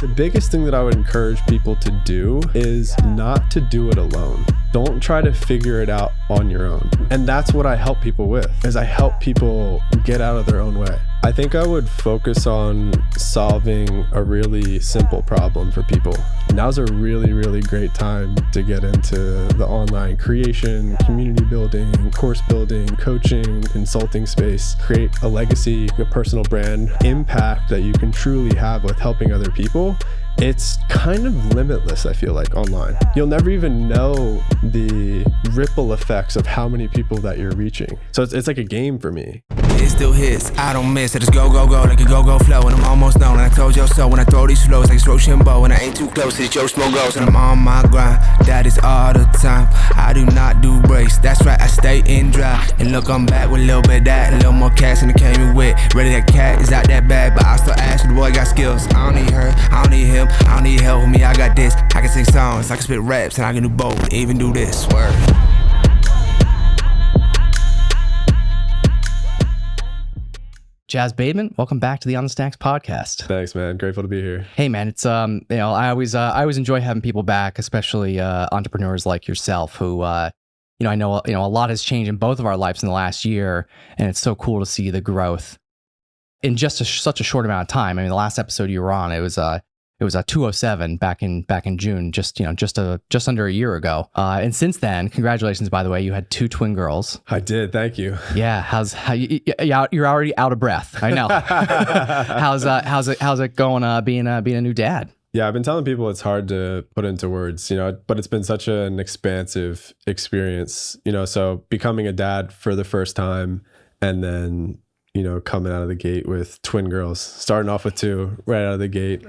The biggest thing that I would encourage people to do is not to do it alone. Don't try to figure it out on your own. And that's what I help people with, is I help people get out of their own way. I think I would focus on solving a really simple problem for people. Now's a really, really great time to get into the online creation, community building, course building, coaching, consulting space. Create a legacy, a personal brand, impact that you can truly have with helping other people. It's kind of limitless, I feel like, online. You'll never even know the ripple effects of how many people that you're reaching. So it's like a game for me. It still hits, I don't miss it. It's go, go, go, like a go, go flow. And I'm almost done. And I told you so when I throw these flows like it's Rochambeau. And I ain't too close to the Joe Smoke goes. And I'm on my grind, that is all the time. I do not do breaks, that's right, I stay in dry. And look, I'm back with a little bit of that, a little more cash than it came in with. Ready, that cat is out that bad, but I still ask you, the boy got skills. I don't need her, I don't need him, I don't need help with me, I got this. I can sing songs, I can spit raps, and I can do both, even do this, word. Chaz Bademan, welcome back to the On the Stacks podcast. Thanks, man. Grateful to be here. Hey, man, it's I always enjoy having people back, especially entrepreneurs like yourself, who I know a lot has changed in both of our lives in the last year, and it's so cool to see the growth in just such a short amount of time. I mean, the last episode you were on, it was a 207 back in June, just under a year ago. And since then, congratulations, by the way, you had 2 twin girls. I did. Thank you. Yeah. You're already out of breath. I know. How's it going? Being a new dad? Yeah, I've been telling people it's hard to put into words, but it's been such an expansive experience, so becoming a dad for the first time, and then coming out of the gate with twin girls, starting off with 2 right out of the gate.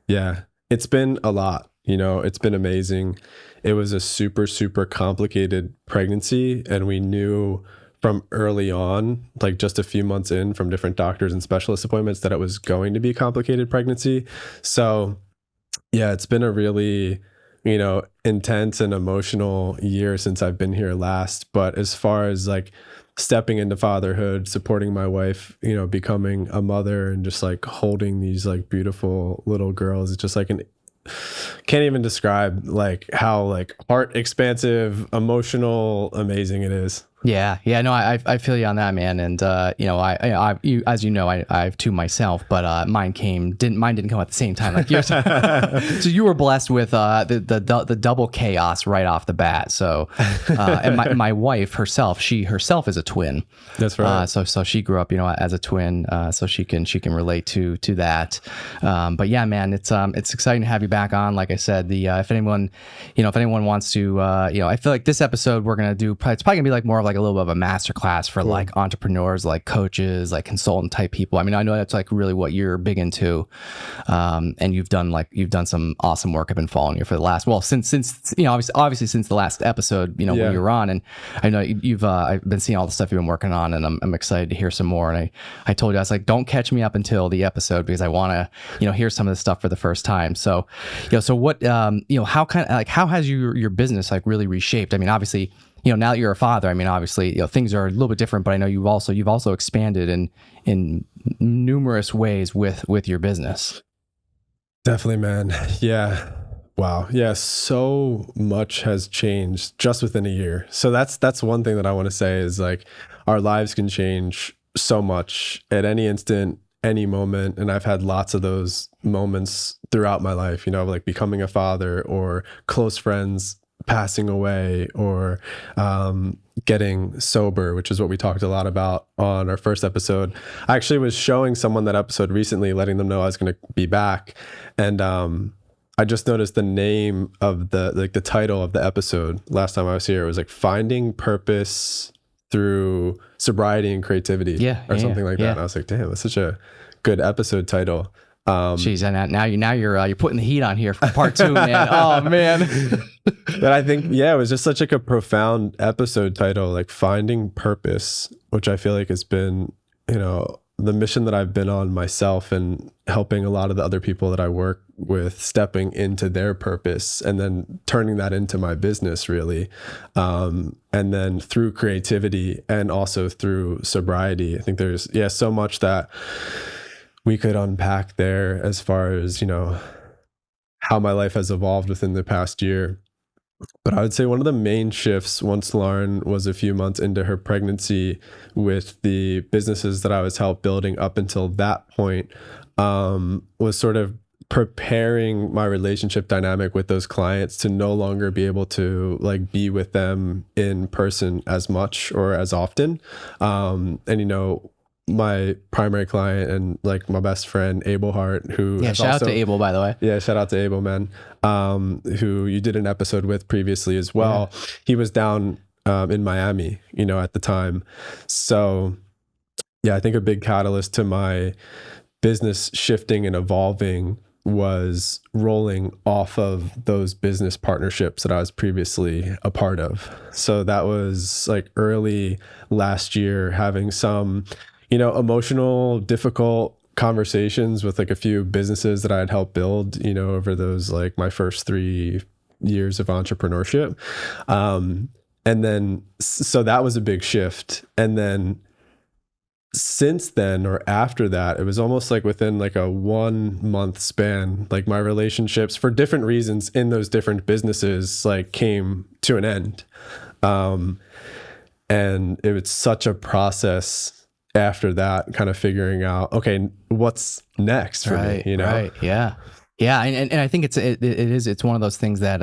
Yeah, it's been a lot, it's been amazing. It was a super, super complicated pregnancy. And we knew from early on, like just a few months in from different doctors and specialist appointments, that it was going to be a complicated pregnancy. So yeah, it's been a really, intense and emotional year since I've been here last. But as far as like stepping into fatherhood, supporting my wife, becoming a mother, and just like holding these like beautiful little girls, it's just like can't even describe like how like heart expansive, emotional, amazing it is. Yeah. No, I feel you on that, man. And as you know, I have 2 myself, but mine didn't come at the same time like yours. So you were blessed with the double chaos right off the bat. So and my wife herself, she herself is a twin. That's right. So she grew up, as a twin. So she can relate to that. But yeah, man, it's exciting to have you back on. Like I said, if anyone wants to, I feel like this episode we're gonna do. It's probably gonna be like more of like a little bit of a masterclass for like entrepreneurs, like coaches, like consultant type people. I mean, I know that's like really what you're big into, and you've done some awesome work. I've been following you for the last, since obviously since the last episode, when you were on, and I know you've I've been seeing all the stuff you've been working on, and I'm excited to hear some more. And I told you, I was like, don't catch me up until the episode, because I want to hear some of this stuff for the first time. So so what how has your business like really reshaped? I mean, obviously, now that you're a father, I mean, obviously, things are a little bit different, but I know you've also expanded in numerous ways with your business. Definitely, man. Yeah. Wow. Yeah. So much has changed just within a year. So that's one thing that I want to say is like our lives can change so much at any instant, any moment. And I've had lots of those moments throughout my life, like becoming a father, or close friends passing away, or getting sober, which is what we talked a lot about on our first episode. I actually was showing someone that episode recently, letting them know I was going to be back. And I just noticed the name of the title of the episode last time I was here. It was like Finding Purpose Through Sobriety and Creativity, or something like that. And I was like, damn, that's such a good episode title. Jeez, and now you're putting the heat on here for part 2, man. Oh man. But I think, it was just such like a profound episode title, like Finding Purpose, which I feel like has been, the mission that I've been on myself, and helping a lot of the other people that I work with stepping into their purpose, and then turning that into my business really. And then through creativity, and also through sobriety. I think there's so much that we could unpack there as far as, how my life has evolved within the past year. But I would say one of the main shifts once Lauren was a few months into her pregnancy with the businesses that I was helped building up until that point, was sort of preparing my relationship dynamic with those clients to no longer be able to like be with them in person as much or as often. And my primary client and like my best friend Abel Hart, who shout out to Abel, by the way. Yeah, shout out to Abel, man. Who you did an episode with previously as well. Yeah. He was down in Miami, at the time. So yeah, I think a big catalyst to my business shifting and evolving was rolling off of those business partnerships that I was previously a part of. So that was like early last year, having some, emotional, difficult conversations with like a few businesses that I had helped build, over those like my first 3 years of entrepreneurship. And then, so that was a big shift. And then since then, or after that, it was almost like within like a 1 month span, like my relationships for different reasons in those different businesses like came to an end. And it was such a process after that, kind of figuring out, okay, what's next for me, Right. Yeah. Yeah. And I think it's one of those things that,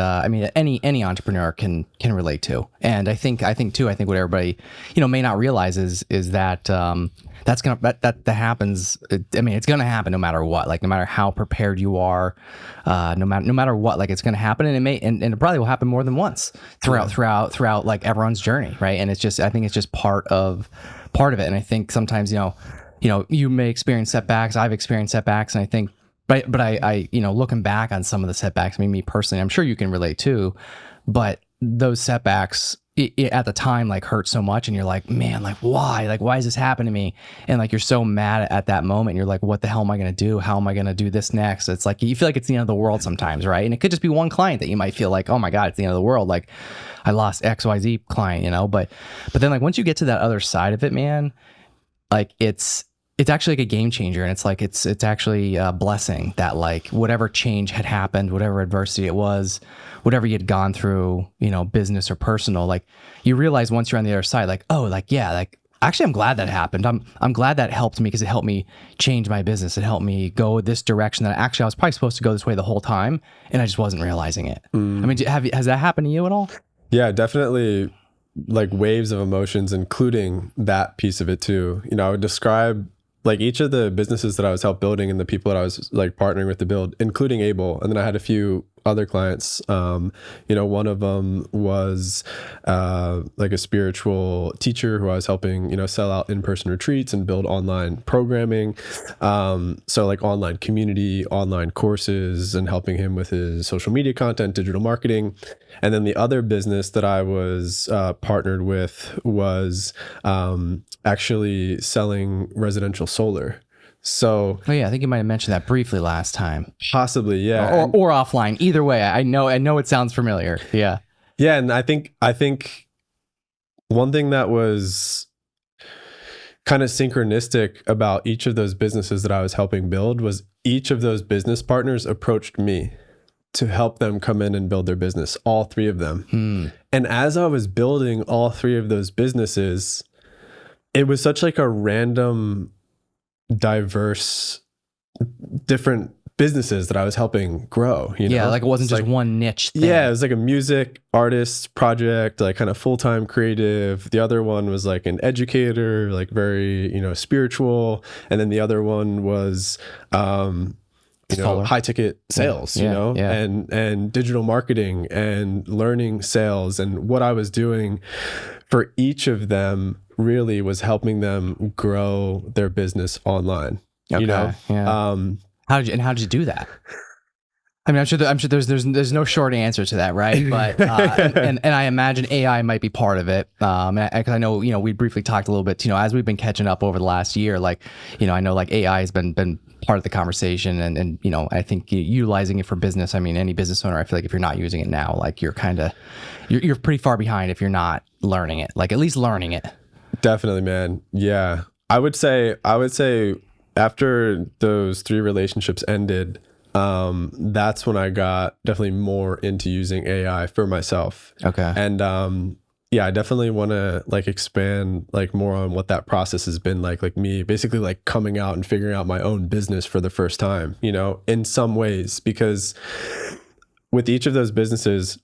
any entrepreneur can relate to. And I think what everybody, may not realize is that, that happens. It's going to happen no matter what, like no matter how prepared you are, no matter what, like it's going to happen, and it probably will happen more than once throughout like everyone's journey. Right. And I think it's just part of it. And I think sometimes, you may experience setbacks. I've experienced setbacks, and I think, but I looking back on some of the setbacks, me personally, I'm sure you can relate too, but those setbacks at the time like hurt so much, and you're like, man, like why is this happening to me? And like, you're so mad at that moment. You're like, what the hell am I going to do? How am I going to do this next? It's like, you feel like it's the end of the world sometimes. Right. And it could just be one client that you might feel like, oh my God, it's the end of the world. Like I lost XYZ client, but then like, once you get to that other side of it, man, like it's actually like a game changer. And it's like, it's actually a blessing that like whatever change had happened, whatever adversity it was, whatever you had gone through, business or personal, like you realize once you're on the other side, like, oh, like, yeah, like actually I'm glad that happened. I'm glad that helped me, because it helped me change my business. It helped me go this direction that actually I was probably supposed to go this way the whole time, and I just wasn't realizing it. Has that happened to you at all? Yeah, definitely. Like waves of emotions, including that piece of it too. I would describe like each of the businesses that I was helped building and the people that I was like partnering with to build, including Abel. And then I had a few other clients. One of them was like a spiritual teacher who I was helping, sell out in-person retreats and build online programming. So like online community, online courses, and helping him with his social media content, digital marketing. And then the other business that I was partnered with was actually selling residential solar. So, oh yeah, I think you might have mentioned that briefly last time. Possibly, yeah, or offline. Either way, I know it sounds familiar. Yeah, yeah, and I think one thing that was kind of synchronistic about each of those businesses that I was helping build was each of those business partners approached me to help them come in and build their business. All three of them, and as I was building all three of those businesses, it was such like a random, diverse, different businesses that I was helping grow. Yeah, like it wasn't just like one niche thing. Yeah, it was like a music artist project, like kind of full-time creative. The other one was like an educator, like very, spiritual. And then the other one was high ticket sales, and digital marketing and learning sales. And what I was doing for each of them really was helping them grow their business online. Okay. Yeah. How did you do that? I'm sure there's no short answer to that, right? But and I imagine AI might be part of it. Because I know we briefly talked a little bit, as we've been catching up over the last year. Like, I know like AI has been part of the conversation, and I think utilizing it for business. I mean, any business owner, I feel like if you're not using it now, like you're pretty far behind if you're not learning it. Like at least learning it. Definitely, man. Yeah, I would say after those 3 relationships ended, that's when I got definitely more into using AI for myself. Okay. And yeah, I definitely want to like expand like more on what that process has been like me basically like coming out and figuring out my own business for the first time, you know, in some ways, because with each of those businesses,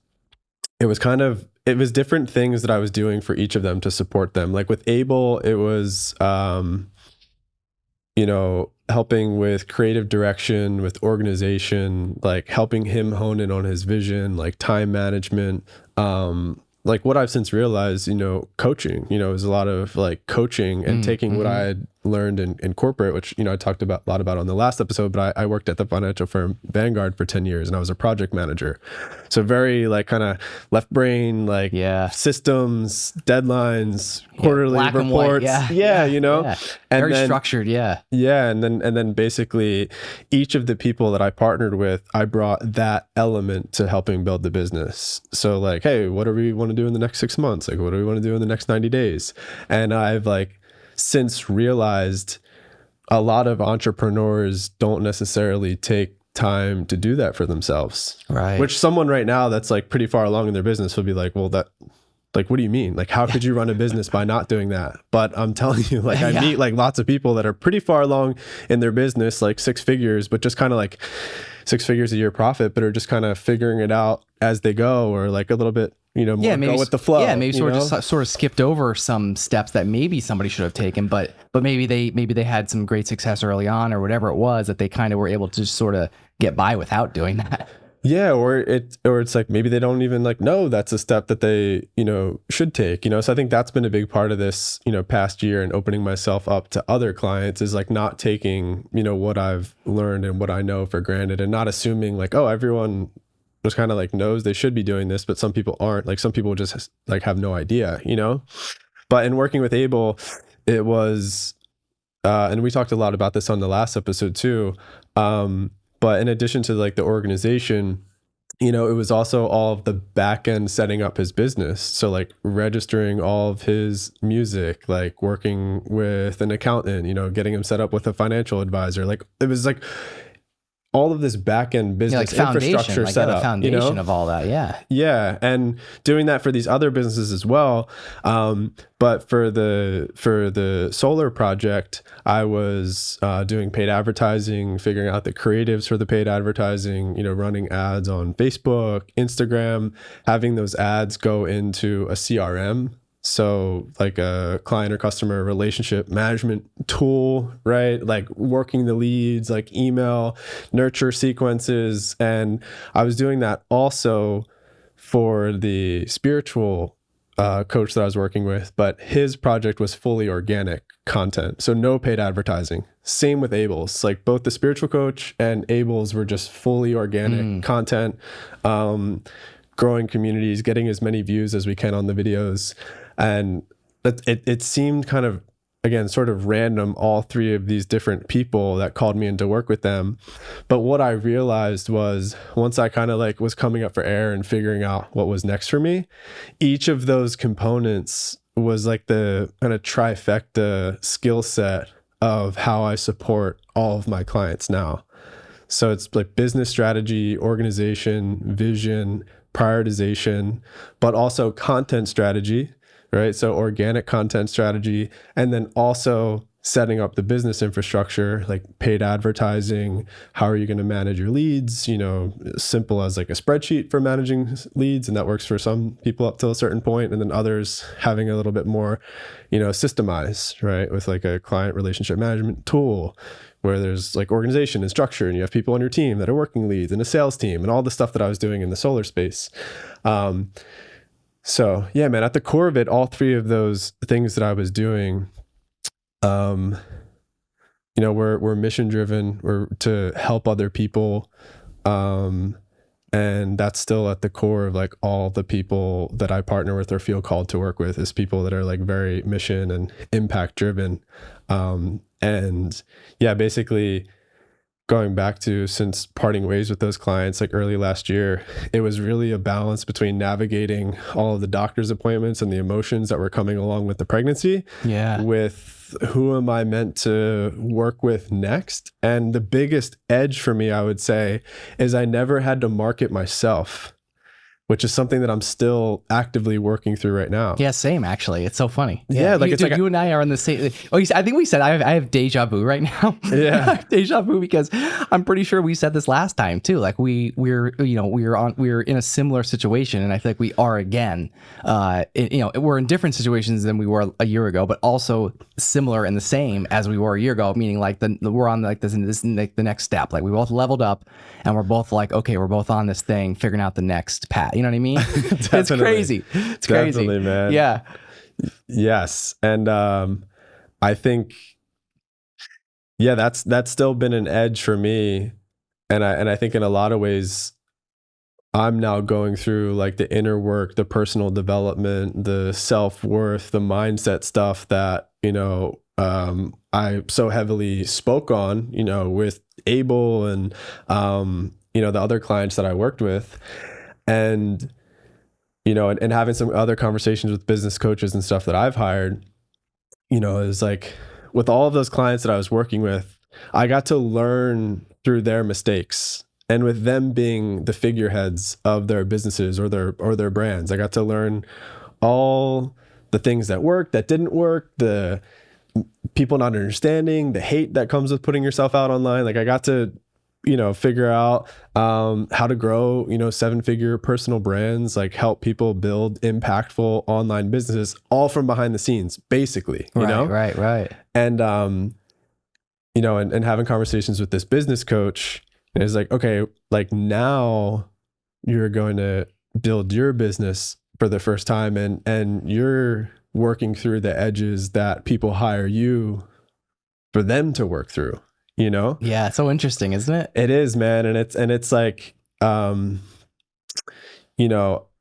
it was different things that I was doing for each of them to support them. Like with Abel, it was, you know, helping with creative direction, with organization, like helping him hone in on his vision, like time management. Like what I've since realized, you know, coaching, you know, is a lot of like coaching and taking what I had learned in corporate, which, you know, I talked a lot about on the last episode, but I worked at the financial firm Vanguard for 10 years and I was a project manager. So very like kind of left brain, like systems, deadlines, quarterly black reports. And white. You know, And very structured. Yeah. And then basically each of the people that I partnered with, I brought that element to helping build the business. So like, hey, what do we want to do in the next 6 months? Like, what do we want to do in the next 90 days? And I've like since realized a lot of entrepreneurs don't necessarily take time to do that for themselves. Right. Which someone right now that's like pretty far along in their business will be like, well, that, like, what do you mean? Like, how could you run a business by not doing that? But I'm telling you, like, I meet like lots of people that are pretty far along in their business, like 6 figures, but just kind of like 6 figures a year profit, but are just kind of figuring it out as they go, or like a little bit, you know, more go with the flow. Yeah, maybe sort of skipped over some steps that maybe somebody should have taken, but maybe they had some great success early on or whatever it was that they kind of were able to just sort of get by without doing that. Yeah, or it's like maybe they don't even like know that's a step that they, you know, should take, you know. So I think that's been a big part of this, you know, past year and opening myself up to other clients is like not taking, you know, what I've learned and what I know for granted and not assuming like, oh, everyone just kind of like knows they should be doing this, but some people aren't. Like some people just like have no idea, you know. But in working with Abel, it was and we talked a lot about this on the last episode too. But in addition to like the organization, you know, it was also all of the back end setting up his business. So like registering all of his music, like working with an accountant, you know, getting him set up with a financial advisor. Like it was like all of this back end business infrastructure set up, the foundation, you know? Of all that. Yeah. Yeah. And doing that for these other businesses as well. But for the solar project, I was doing paid advertising, figuring out the creatives for the paid advertising, you know, running ads on Facebook, Instagram, having those ads go into a CRM. So like a client or customer relationship management tool, right? Like working the leads, like email, nurture sequences. And I was doing that also for the spiritual coach that I was working with, but his project was fully organic content. So no paid advertising. Same with Abel's, like both the spiritual coach and Abel's were just fully organic content, growing communities, getting as many views as we can on the videos. And it seemed kind of, again, sort of random, all 3 of these different people that called me in to work with them. But what I realized was once I kind of like was coming up for air and figuring out what was next for me, each of those components was like the kind of trifecta skill set of how I support all of my clients now. So it's like business strategy, organization, vision, prioritization, but also content strategy, right? So organic content strategy, and then also setting up the business infrastructure, like paid advertising. How are you going to manage your leads? You know, simple as like a spreadsheet for managing leads. And that works for some people up to a certain point. And then others having a little bit more, you know, systemized, right? With like a client relationship management tool where there's like organization and structure and you have people on your team that are working leads and a sales team and all the stuff that I was doing in the solar space. So yeah, man, at the core of it, all 3 of those things that I was doing, you know, we're mission driven, we're to help other people. And that's still at the core of like all the people that I partner with or feel called to work with is people that are like very mission and impact driven. And yeah, basically going back to since parting ways with those clients like early last year, it was really a balance between navigating all of the doctor's appointments and the emotions that were coming along with the pregnancy with with who am I meant to work with next. And the biggest edge for me, I would say, is I never had to market myself, which is something that I'm still actively working through right now. Yeah, same actually. It's so funny. Yeah, like you, it's dude, like you and I are on the same. Oh, I think we said I have deja vu right now. Yeah. I have deja vu because I'm pretty sure we said this last time too. Like we're in a similar situation, and I feel like we are again. We're in different situations than we were a year ago, but also similar and the same as we were a year ago. Meaning like we're on like this like the next step. Like we both leveled up, and we're both like, okay, we're both on this thing, figuring out the next path. You know what I mean? It's crazy. It's crazy. Definitely, man. Yeah. Yes. And I think, yeah, that's still been an edge for me. And I think in a lot of ways, I'm now going through like the inner work, the personal development, the self-worth, the mindset stuff that, I so heavily spoke on, with Abel and, the other clients that I worked with. And and having some other conversations with business coaches and stuff that I've hired, is like with all of those clients that I was working with, I got to learn through their mistakes, and with them being the figureheads of their businesses or their brands, I got to learn all the things that worked, that didn't work, the people not understanding, the hate that comes with putting yourself out online. Like I got to figure out how to grow, 7-figure personal brands, like help people build impactful online businesses, all from behind the scenes, basically, Right. And, and having conversations with this business coach is like, okay, like now you're going to build your business for the first time, and you're working through the edges that people hire you for them to work through. Yeah, it's so interesting, isn't it? It is, man. And it's like,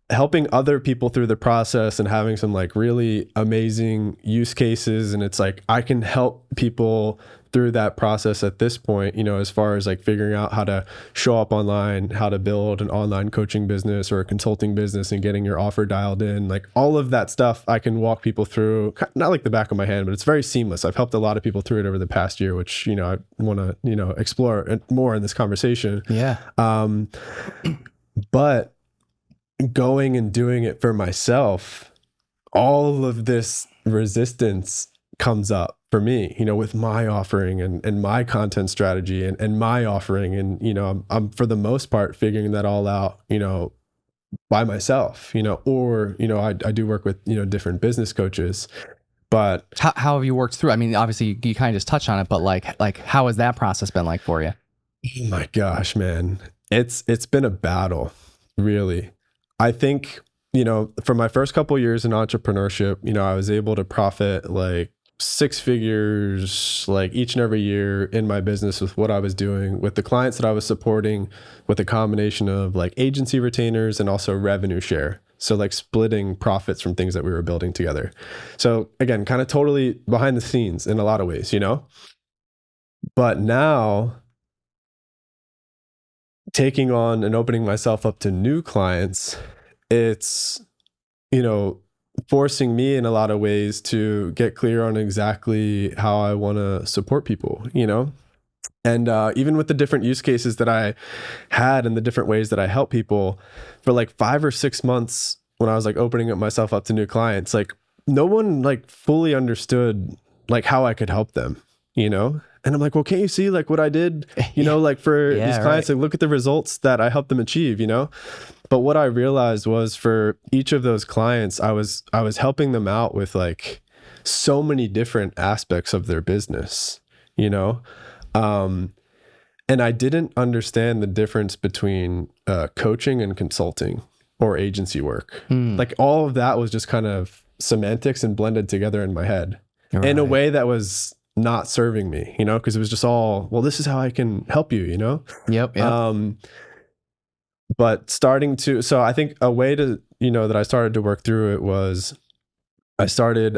helping other people through the process and having some like really amazing use cases. And it's like, I can help people through that process at this point, as far as like figuring out how to show up online, how to build an online coaching business or a consulting business and getting your offer dialed in, like all of that stuff I can walk people through, not like the back of my hand, but it's very seamless. I've helped a lot of people through it over the past year, which, I want to, explore more in this conversation. Yeah. But going and doing it for myself, all of this resistance comes up for me, with my offering and my content strategy and my offering. And, I'm for the most part figuring that all out, by myself, or, I do work with, different business coaches, but how have you worked through? I mean, obviously you kind of just touched on it, but like how has that process been like for you? Oh my gosh, man, it's been a battle, really. I think, for my first couple of years in entrepreneurship, I was able to profit like 6 figures, like each and every year in my business with what I was doing with the clients that I was supporting, with a combination of like agency retainers and also revenue share. So like splitting profits from things that we were building together. So again, kind of totally behind the scenes in a lot of ways, but now taking on and opening myself up to new clients, it's, forcing me in a lot of ways to get clear on exactly how I want to support people, and even with the different use cases that I had and the different ways that I help people for like 5 or 6 months when I was like opening up myself up to new clients, like no one like fully understood like how I could help them, And I'm like, well, can't you see like what I did, like for these clients, like look at the results that I helped them achieve, But what I realized was for each of those clients, I was helping them out with like so many different aspects of their business, and I didn't understand the difference between coaching and consulting or agency work. Like all of that was just kind of semantics and blended together in my head in a way that was not serving me, because it was just all, well, this is how I can help you, Yep. But so I think a way to, that I started to work through it was I started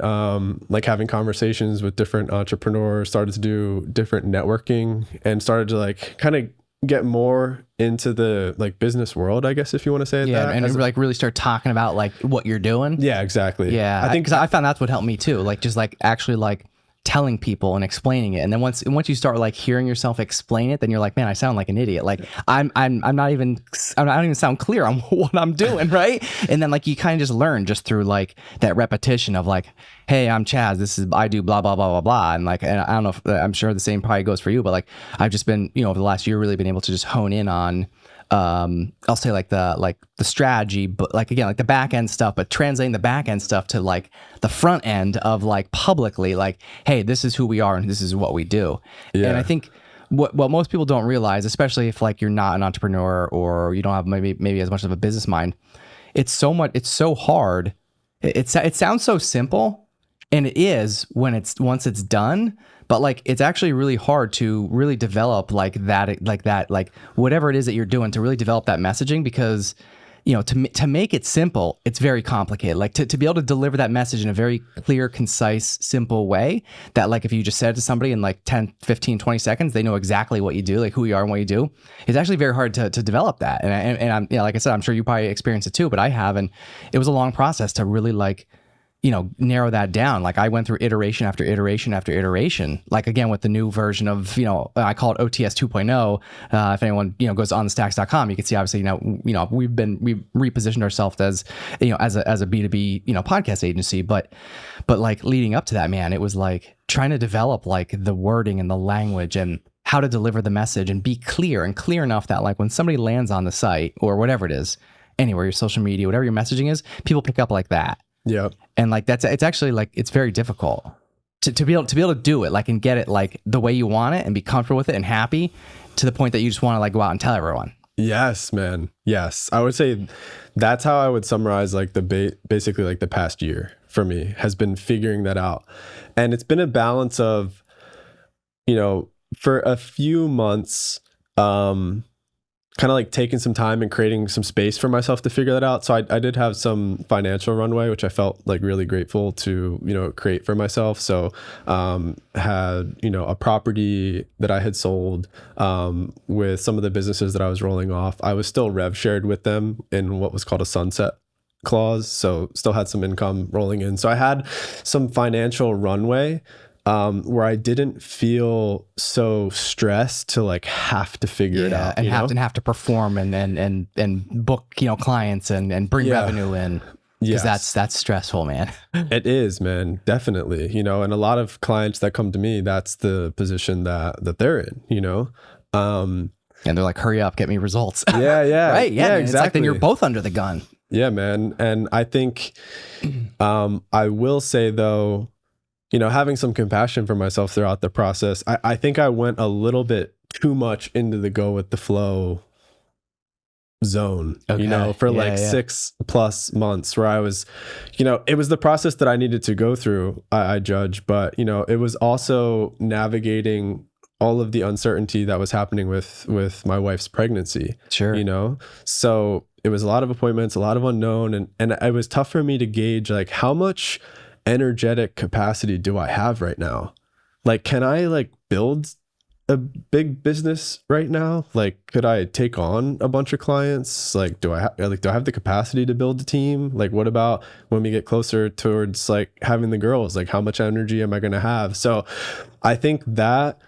like having conversations with different entrepreneurs, started to do different networking, and started to like kind of get more into the like business world, I guess, if you want to say it. Yeah, and like really start talking about like what you're doing. Yeah, exactly. Yeah, I think because I found that's what helped me too. Like just like actually like telling people and explaining it. And then once you start like hearing yourself explain it, then you're like, man, I sound like an idiot. Like I don't even sound clear on what I'm doing. Right. And then like you kind of just learn just through like that repetition of like, hey, I'm Chaz. I do blah, blah, blah, blah, blah. And like, and I don't know if I'm sure the same probably goes for you, but like I've just been, over the last year, really been able to just hone in on, I'll say like the strategy, but like, again, like the back end stuff, but translating the back end stuff to like the front end of like publicly, like, hey, this is who we are and this is what we do. Yeah. And I think what most people don't realize, especially if like you're not an entrepreneur or you don't have maybe as much of a business mind, it's so hard. It sounds so simple, and it is once it's done. But like, it's actually really hard to really develop like whatever it is that you're doing to really develop that messaging, because, to make it simple, it's very complicated. Like to be able to deliver that message in a very clear, concise, simple way that like, if you just said it to somebody in like 10, 15, 20 seconds, they know exactly what you do, like who you are and what you do. It's actually very hard to develop that. And I'm, like I said, I'm sure you probably experienced it too, but I have, and it was a long process to really like, narrow that down. Like I went through iteration after iteration after iteration, like again, with the new version of, I call it OTS 2.0. If anyone, goes on the stacks.com, you can see, obviously, we've repositioned ourselves as, as a B2B, podcast agency, but like leading up to that, man, it was like trying to develop like the wording and the language and how to deliver the message and be clear enough that like when somebody lands on the site or whatever it is, anywhere, your social media, whatever your messaging is, people pick up like that. Yeah. And like, it's actually like, it's very difficult to be able to do it, like, and get it like the way you want it and be comfortable with it and happy to the point that you just want to like go out and tell everyone. Yes, man. Yes. I would say that's how I would summarize like basically like the past year for me has been figuring that out. And it's been a balance of, for a few months, kind of like taking some time and creating some space for myself to figure that out. So I did have some financial runway, which I felt like really grateful to, create for myself. So had, a property that I had sold with some of the businesses that I was rolling off. I was still rev shared with them in what was called a sunset clause. So still had some income rolling in. So I had some financial runway where I didn't feel so stressed to like have to figure it out and have to perform and book clients and bring revenue in, because that's stressful, man. It is, man, definitely. And a lot of clients that come to me, that's the position that they're in. And they're like, hurry up, get me results. Yeah, right, yeah, exactly. It's like then you're both under the gun. Yeah, man. And I think I will say though, having some compassion for myself throughout the process, I think I went a little bit too much into the go with the flow zone, for 6+ months where I was, it was the process that I needed to go through, I judge, but, it was also navigating all of the uncertainty that was happening with my wife's pregnancy. Sure. So it was a lot of appointments, a lot of unknown. And it was tough for me to gauge like how much energetic capacity do I have right now? Like, can I like build a big business right now? Like, could I take on a bunch of clients? Like, do I have the capacity to build a team? Like, what about when we get closer towards like having the girls? Like, how much energy am I going to have? So I think that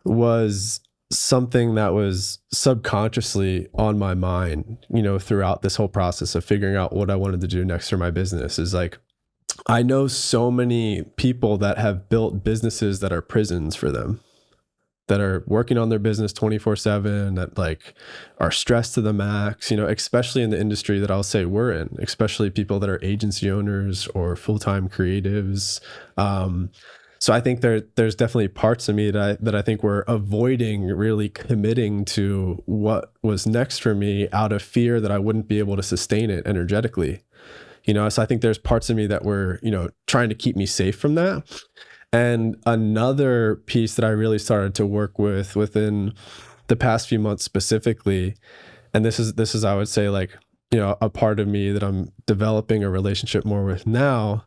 was something that was subconsciously on my mind, throughout this whole process of figuring out what I wanted to do next for my business. Is like, I know so many people that have built businesses that are prisons for them, that are working on their business 24/7, that like are stressed to the max, especially in the industry that I'll say we're in, especially people that are agency owners or full-time creatives. So I think there's definitely parts of me that I think were avoiding really committing to what was next for me out of fear that I wouldn't be able to sustain it energetically. So I think there's parts of me that were, trying to keep me safe from that. And another piece that I really started to work with within the past few months specifically, and this is, I would say like, a part of me that I'm developing a relationship more with now,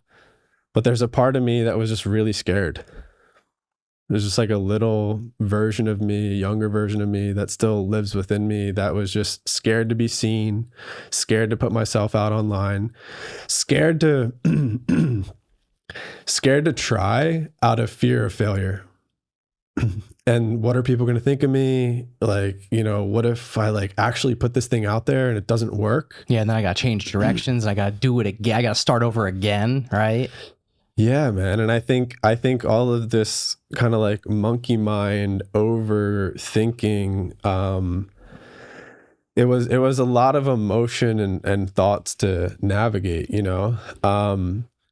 but there's a part of me that was just really scared. There's just like a little version of me, a younger version of me that still lives within me that was just scared to be seen, scared to put myself out online, scared to Scared to try out of fear of failure. And what are people going to think of me? Like, you know, what if I like actually put this thing out there and it doesn't work? Yeah, and then I got to change directions and I got to do it again. I got to start over again, right? Yeah, man. And I think all of this kind of like monkey mind overthinking, it was a lot of emotion and thoughts to navigate, you know?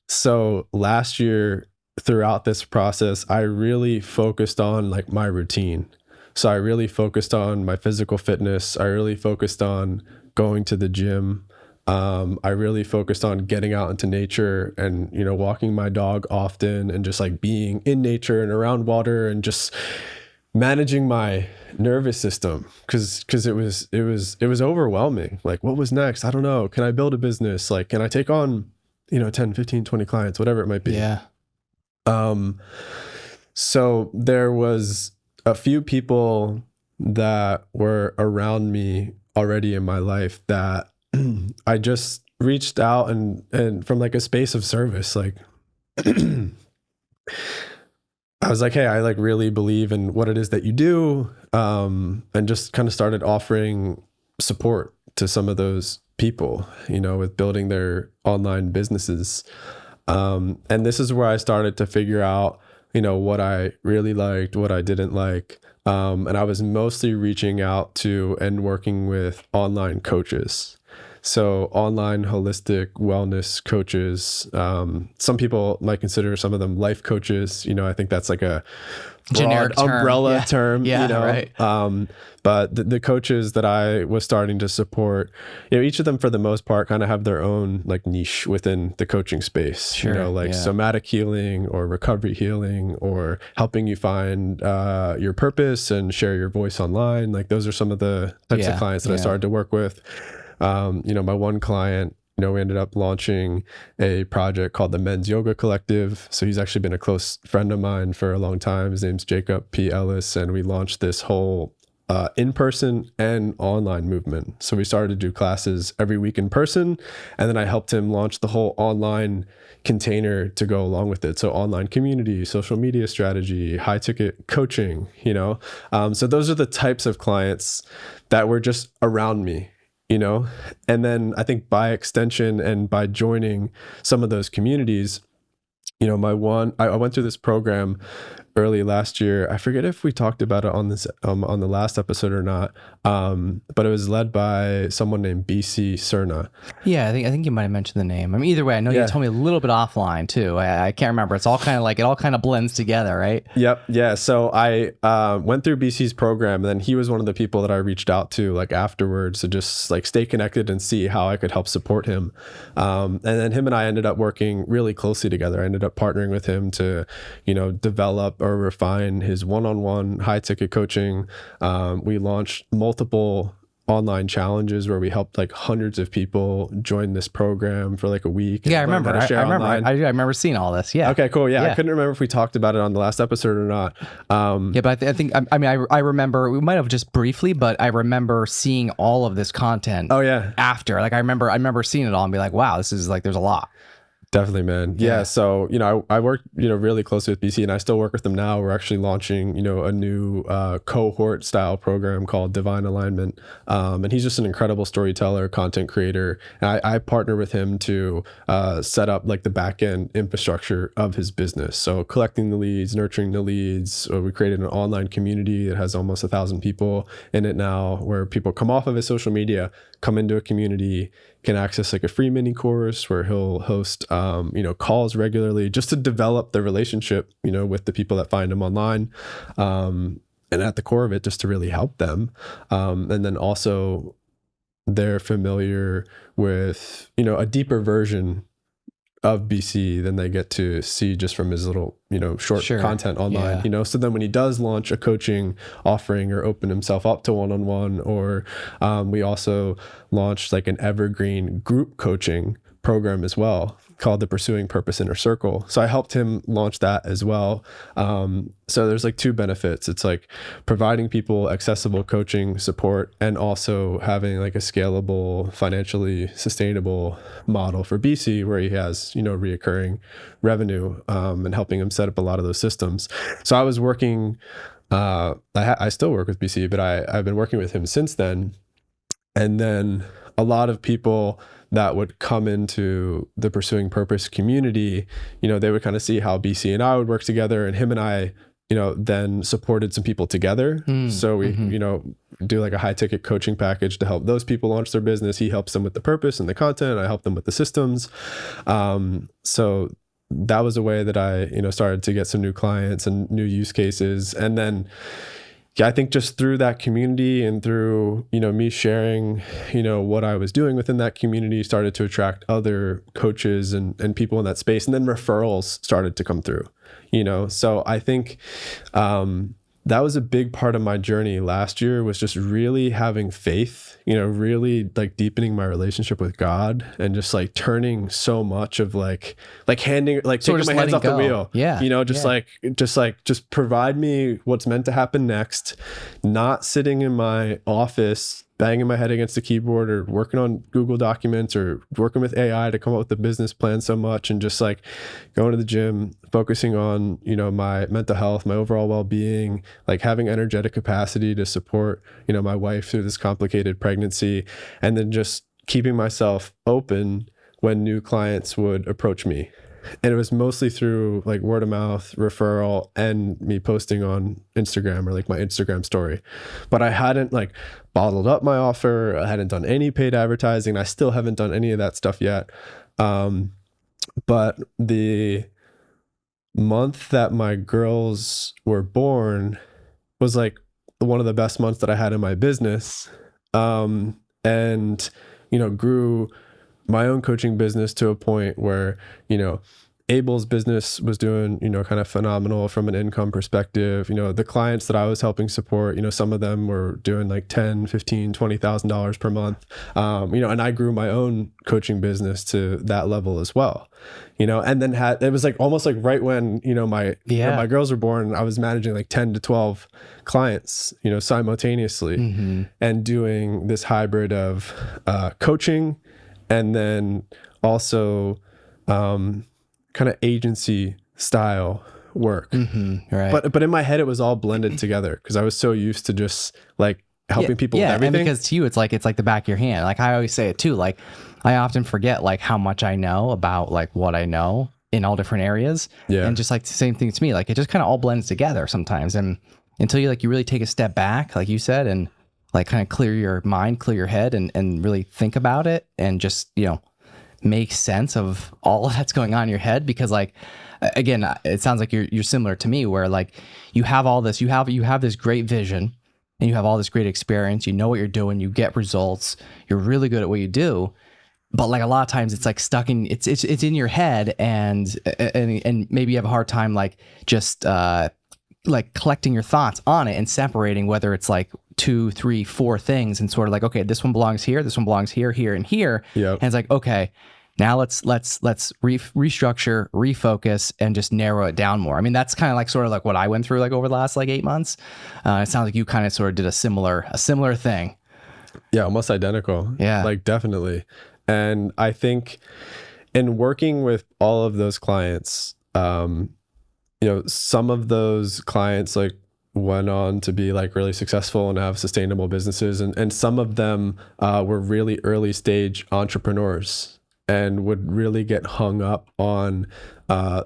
So last year throughout this process, I really focused on like my routine. So I really focused on my physical fitness. I really focused on going to the gym. I really focused on getting out into nature and, you know, walking my dog often and just like being in nature and around water and just managing my nervous system because it was overwhelming. Like, what was next? I don't know. Can I build a business? Like, can I take on, you know, 10, 15, 20 clients, whatever it might be. Yeah. So there was a few people that were around me already in my life that I just reached out and from like a space of service, like I was like, hey, I like really believe in what it is that you do. And just kind of started offering support to some of those people, you know, with building their online businesses. And this is where I started to figure out, you know, what I really liked, what I didn't like. And I was mostly reaching out to and working with online coaches. So online holistic wellness coaches. Some people might consider some of them life coaches. You know, I think that's like a Generic term. umbrella term, Yeah, you know, right. But the coaches that I was starting to support, you know, each of them for the most part kind of have their own like niche within the coaching space, Sure, you know, like somatic healing or recovery healing or helping you find your purpose and share your voice online. Like those are some of the types of clients that I started to work with. You know, my one client, you know, we ended up launching a project called the Men's Yoga Collective. So he's actually been a close friend of mine for a long time. His name's Jacob P. Ellis. And we launched this whole in-person and online movement. So we started to do classes every week in person. And then I helped him launch the whole online container to go along with it. So online community, social media strategy, high ticket coaching, you know? So those are the types of clients that were just around me, you know? And then I think by extension and by joining some of those communities, you know, I went through this program early last year. I forget if we talked about it on this, on the last episode or not. But it was led by someone named BC Cerna. Yeah, I think you might have mentioned the name. I mean, either way, I know you told me a little bit offline too. I can't remember. It's all kind of like, it all kind of blends together, right? Yep. Yeah. So I went through BC's program, and then he was one of the people that I reached out to like afterwards to just like stay connected and see how I could help support him. And then him and I ended up working really closely together. I ended up partnering with him to, you know, develop or refine his one-on-one high ticket coaching. We launched multiple online challenges where we helped like hundreds of people join this program for like a week. Yeah, I remember. I remember seeing all this. Yeah. Okay, cool. Yeah, I couldn't remember if we talked about it on the last episode or not. Yeah, but I think I remember, we might have just briefly, but I remember seeing all of this content. Oh yeah. After, like I remember seeing it all and be like, wow, this is like, there's a lot. Definitely, man. Yeah. So, you know, I worked, you know, really closely with BC, and I still work with them now. We're actually launching, you know, a new cohort style program called Divine Alignment. And he's just an incredible storyteller, content creator. And I partner with him to set up like the back end infrastructure of his business. So collecting the leads, nurturing the leads. We created an online community that has almost 1,000 people in it now, where people come off of his social media, come into a community, can access like a free mini course where he'll host, you know, calls regularly just to develop the relationship, you know, with the people that find him online. And at the core of it, just to really help them. And then also they're familiar with, you know, a deeper version of BC than they get to see just from his little, you know, short content online, you know? So then when he does launch a coaching offering or open himself up to one-on-one, or we also launched like an evergreen group coaching program as well called the Pursuing Purpose Inner Circle. So I helped him launch that as well. So there's like two benefits. It's like providing people accessible coaching support and also having like a scalable, financially sustainable model for BC where he has, reoccurring revenue, and helping him set up a lot of those systems. So I was working, I still work with BC, but I've been working with him since then. And then a lot of people that would come into the Pursuing Purpose community, they would kind of see how BC and I would work together, and him and I, then supported some people together. So we, do like a high ticket coaching package to help those people launch their business. He helps them with the purpose and the content. I help them with the systems. So that was a way that I, started to get some new clients and new use cases. And then, I think just through that community and through, me sharing, what I was doing within that community started to attract other coaches and people in that space. And then referrals started to come through, So I think, that was a big part of my journey last year, was just really having faith, really like deepening my relationship with God and just like turning so much of like handing, like taking my hands off the wheel. Yeah. Just provide me what's meant to happen next, not sitting in my office, banging my head against the keyboard or working on Google Documents or working with AI to come up with the business plan so much, and just like going to the gym, focusing on, my mental health, my overall well-being, like having energetic capacity to support, my wife through this complicated pregnancy, and then just keeping myself open when new clients would approach me. And it was mostly through like word of mouth, referral, and me posting on Instagram or like my Instagram story. But I hadn't like bottled up my offer. I hadn't done any paid advertising. I still haven't done any of that stuff yet. But the month that my girls were born was like one of the best months that I had in my business. And, grew my own coaching business to a point where, Abel's business was doing, kind of phenomenal from an income perspective. The clients that I was helping support, some of them were doing like $10,000, $15,000, $20,000 per month. And I grew my own coaching business to that level as well, and then it was like almost like right when, my girls were born, I was managing like 10 to 12 clients, simultaneously, and doing this hybrid of coaching and then also kind of agency style work. Right. But in my head, it was all blended together because I was so used to just like helping people with everything. And because to you, it's like the back of your hand. Like I always say it too. Like I often forget like how much I know about like what I know in all different areas. Yeah. And just like the same thing to me, like it just kind of all blends together sometimes. And until you really take a step back, like you said, and like kind of clear your mind, clear your head and really think about it and just, make sense of all of that's going on in your head. Because like, again, it sounds like you're similar to me where like you have all this, you have this great vision and you have all this great experience, you know what you're doing, you get results, you're really good at what you do. But like a lot of times it's like stuck in, it's in your head and maybe you have a hard time like just like collecting your thoughts on it and separating whether it's like 2, 3, 4 things and sort of like, okay, this one belongs here, this one belongs here, here, and here. Yep. And it's like, okay, now let's restructure, refocus, and just narrow it down more. I mean, that's kind of like sort of like what I went through like over the last like 8 months. It sounds like you kind of sort of did a similar thing. Yeah, almost identical. Yeah. Like definitely. And I think in working with all of those clients, some of those clients like went on to be like really successful and have sustainable businesses. And some of them were really early stage entrepreneurs and would really get hung up on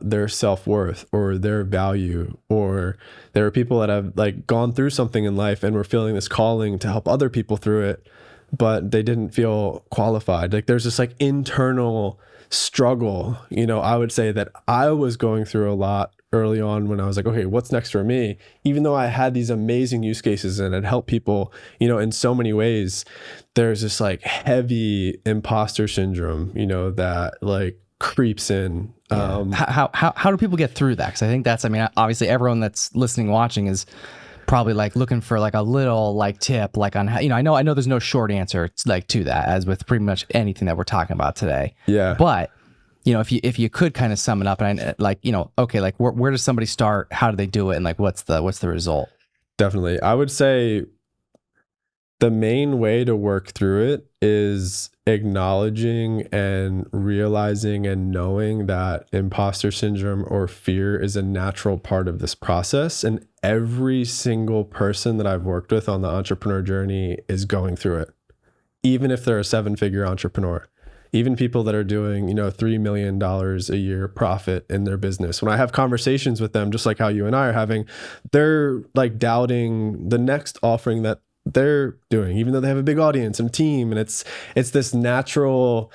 their self-worth or their value, or there are people that have like gone through something in life and were feeling this calling to help other people through it, but they didn't feel qualified. Like there's this like internal struggle, I would say that I was going through a lot early on when I was like, okay, what's next for me? Even though I had these amazing use cases and it helped people, in so many ways, there's this like heavy impostor syndrome, that like creeps in. How do people get through that? Because I think that's, obviously everyone that's listening, watching is probably like looking for like a little like tip, like on how, I know there's no short answer like to that, as with pretty much anything that we're talking about today. Yeah. But if you could kind of sum it up, and like, okay, like where does somebody start? How do they do it? And like, what's the result? Definitely. I would say the main way to work through it is acknowledging and realizing and knowing that imposter syndrome or fear is a natural part of this process. And every single person that I've worked with on the entrepreneur journey is going through it. Even if they're a 7-figure entrepreneur, even people that are doing, $3 million a year profit in their business. When I have conversations with them, just like how you and I are having, they're like doubting the next offering that they're doing, even though they have a big audience and team. And it's this natural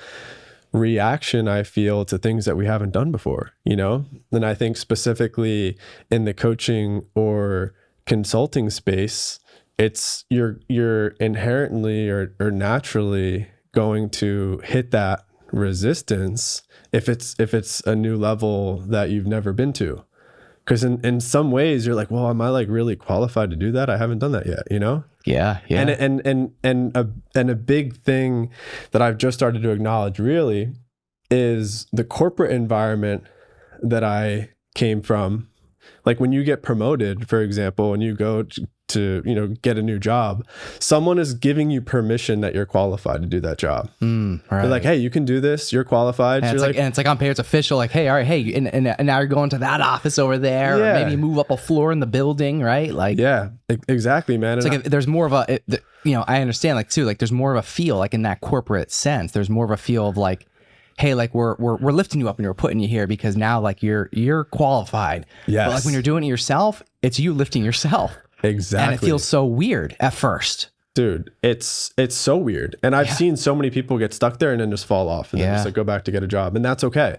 reaction, I feel, to things that we haven't done before, And I think specifically in the coaching or consulting space, it's you're inherently or naturally going to hit that resistance if it's a new level that you've never been to. Because in some ways you're like, well, am I like really qualified to do that? I haven't done that yet, Yeah. And a big thing that I've just started to acknowledge really is the corporate environment that I came from. Like when you get promoted, for example, when you go to get a new job, someone is giving you permission that you're qualified to do that job. Right. They're like, hey, you can do this. You're qualified. And it's like on paper, it's official. Like, hey, all right, hey, and now you're going to that office over there, or maybe move up a floor in the building, right? Like, yeah, exactly, man. It's like there's more of I understand, like too, like there's more of a feel, like in that corporate sense, there's more of a feel of like, hey, like we're lifting you up and we're putting you here because now like you're qualified. Yes. But like when you're doing it yourself, it's you lifting yourself. Exactly. And it feels so weird at first. Dude, it's so weird. And I've seen so many people get stuck there and then just fall off and then just like go back to get a job. And that's okay.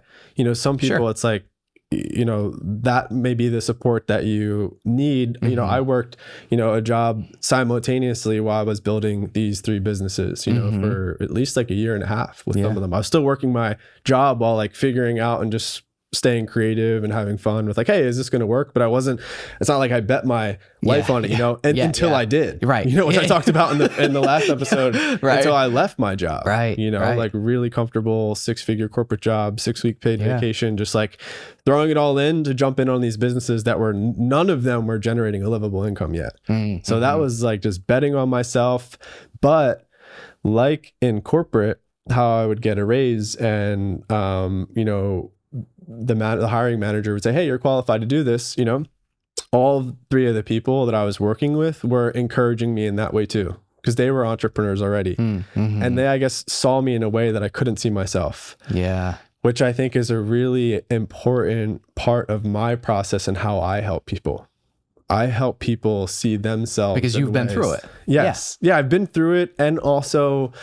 Some people, it's like, that may be the support that you need. I worked, a job simultaneously while I was building these 3 businesses, for at least like a year and a half with some of them. I was still working my job while like figuring out and just staying creative and having fun with like, hey, is this going to work? But it's not like I bet my life on it, until I did, right? Which I talked about in the last episode, right? Until I left my job, right? Like really comfortable 6-figure corporate job, 6-week paid vacation, just like throwing it all in to jump in on these businesses that were none of them were generating a livable income yet. So that was like just betting on myself. But like in corporate, how I would get a raise and, the hiring manager would say, hey, you're qualified to do this. All 3 of the people that I was working with were encouraging me in that way too, because they were entrepreneurs already. And they, I guess, saw me in a way that I couldn't see myself. Yeah. Which I think is a really important part of my process and how I help people. I help people see themselves. Because you've been through it. Yes. Yeah, I've been through it. And also,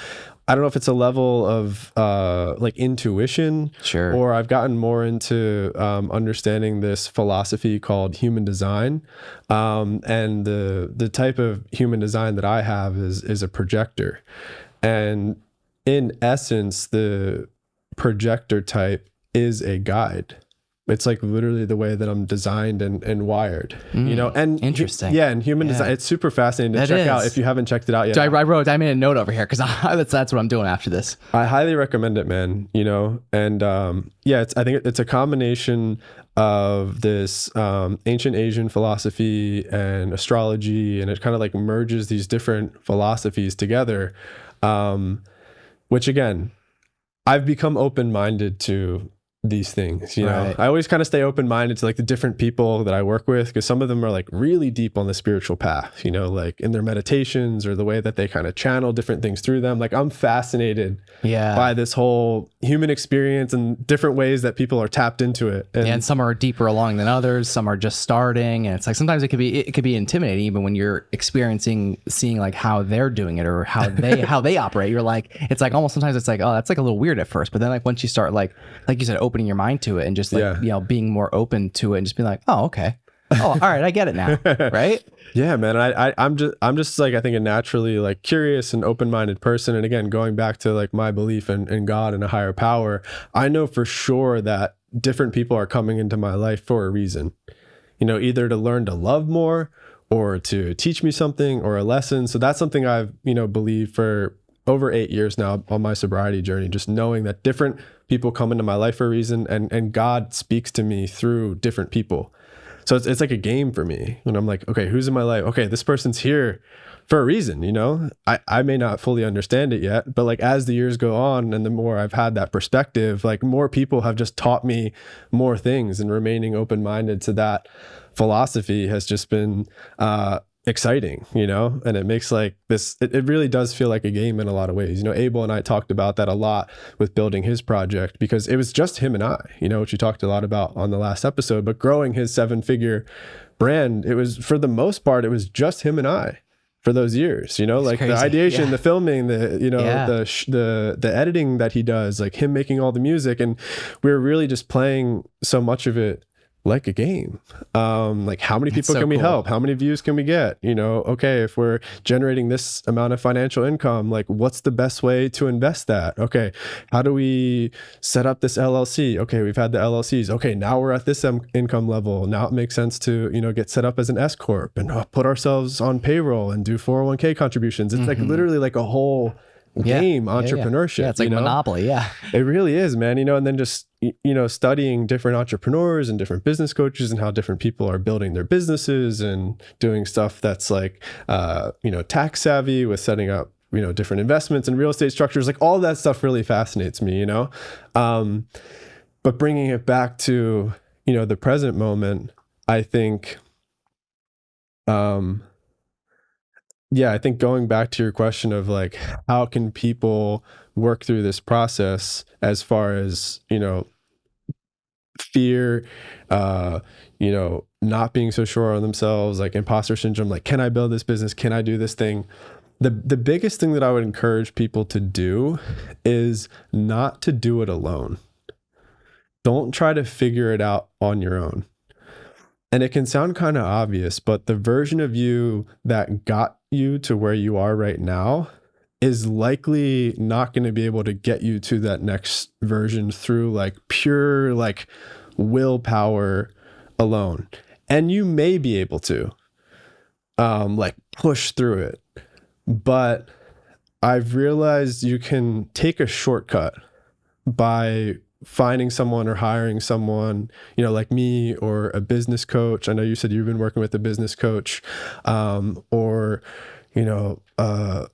I don't know if it's a level of like intuition, or I've gotten more into understanding this philosophy called human design. And the type of human design that I have is a projector. And in essence, the projector type is a guide. It's like literally the way that I'm designed and wired, and interesting. And human design, it's super fascinating to check out if you haven't checked it out yet. So I made a note over here because that's what I'm doing after this. I highly recommend it, man, and I think it's a combination of this ancient Asian philosophy and astrology, and it kind of like merges these different philosophies together, which again, I've become open-minded to these things, Right. I always kind of stay open-minded to like the different people that I work with, because some of them are like really deep on the spiritual path, like in their meditations or the way that they kind of channel different things through them. Like I'm fascinated by this whole human experience and different ways that people are tapped into it. And some are deeper along than others. Some are just starting, and it's like sometimes it could be intimidating even when you're seeing like how they're doing it or how they operate. You're like, it's like almost sometimes it's like, oh, that's like a little weird at first, but then like once you start like you said, opening your mind to it and just like being more open to it and just being like, oh, okay, oh, all right, I get it now. Right? Yeah, man. I'm just like, I think a naturally like curious and open-minded person. And again, going back to like my belief in God and a higher power, I know for sure that different people are coming into my life for a reason, either to learn to love more or to teach me something or a lesson. So that's something I've, believed for over 8 years now on my sobriety journey, just knowing that different people come into my life for a reason, and God speaks to me through different people. So it's like a game for me. And I'm like, okay, who's in my life? Okay, this person's here for a reason, you know? I may not fully understand it yet, but like as the years go on and the more I've had that perspective, like more people have just taught me more things, and remaining open-minded to that philosophy has just been exciting, you know? And it makes like this, it really does feel like a game in a lot of ways. You know, Abel and I talked about that a lot with building his project, because it was just him and I, you know, which we talked a lot about on the last episode, but growing his 7-figure brand, it was, for the most part, it was just him and I for those years, you know, like the ideation, the filming, the, you know, the editing that he does, like him making all the music. And we were really just playing so much of it like a game. Like how many people can we help? How many views can we get? You know, okay, if we're generating this amount of financial income, like what's the best way to invest that? Okay, how do we set up this LLC? Okay, we've had the LLCs. Okay, now we're at this income level. Now it makes sense to, you know, get set up as an S Corp and put ourselves on payroll and do 401k contributions. It's like literally like a whole game, entrepreneurship. Yeah, it's like Monopoly. Yeah, it really is, man. You know, and then just, you know, studying different entrepreneurs and different business coaches and how different people are building their businesses and doing stuff that's like, you know, tax savvy with setting up, you know, different investments and real estate structures. Like all that stuff really fascinates me, you know. But bringing it back to, you know, the present moment, I think, yeah, I think going back to your question of like, how can people work through this process as far as, you know, fear, you know, not being so sure on themselves, like imposter syndrome, like, can I build this business? Can I do this thing? The biggest thing that I would encourage people to do is not to do it alone. Don't try to figure it out on your own. And it can sound kind of obvious, but the version of you that got you to where you are right now is likely not going to be able to get you to that next version through like pure like willpower alone. And you may be able to like push through it, but I've realized you can take a shortcut by finding someone or hiring someone, you know, like me or a business coach. I know you said you've been working with a business coach, or, you know,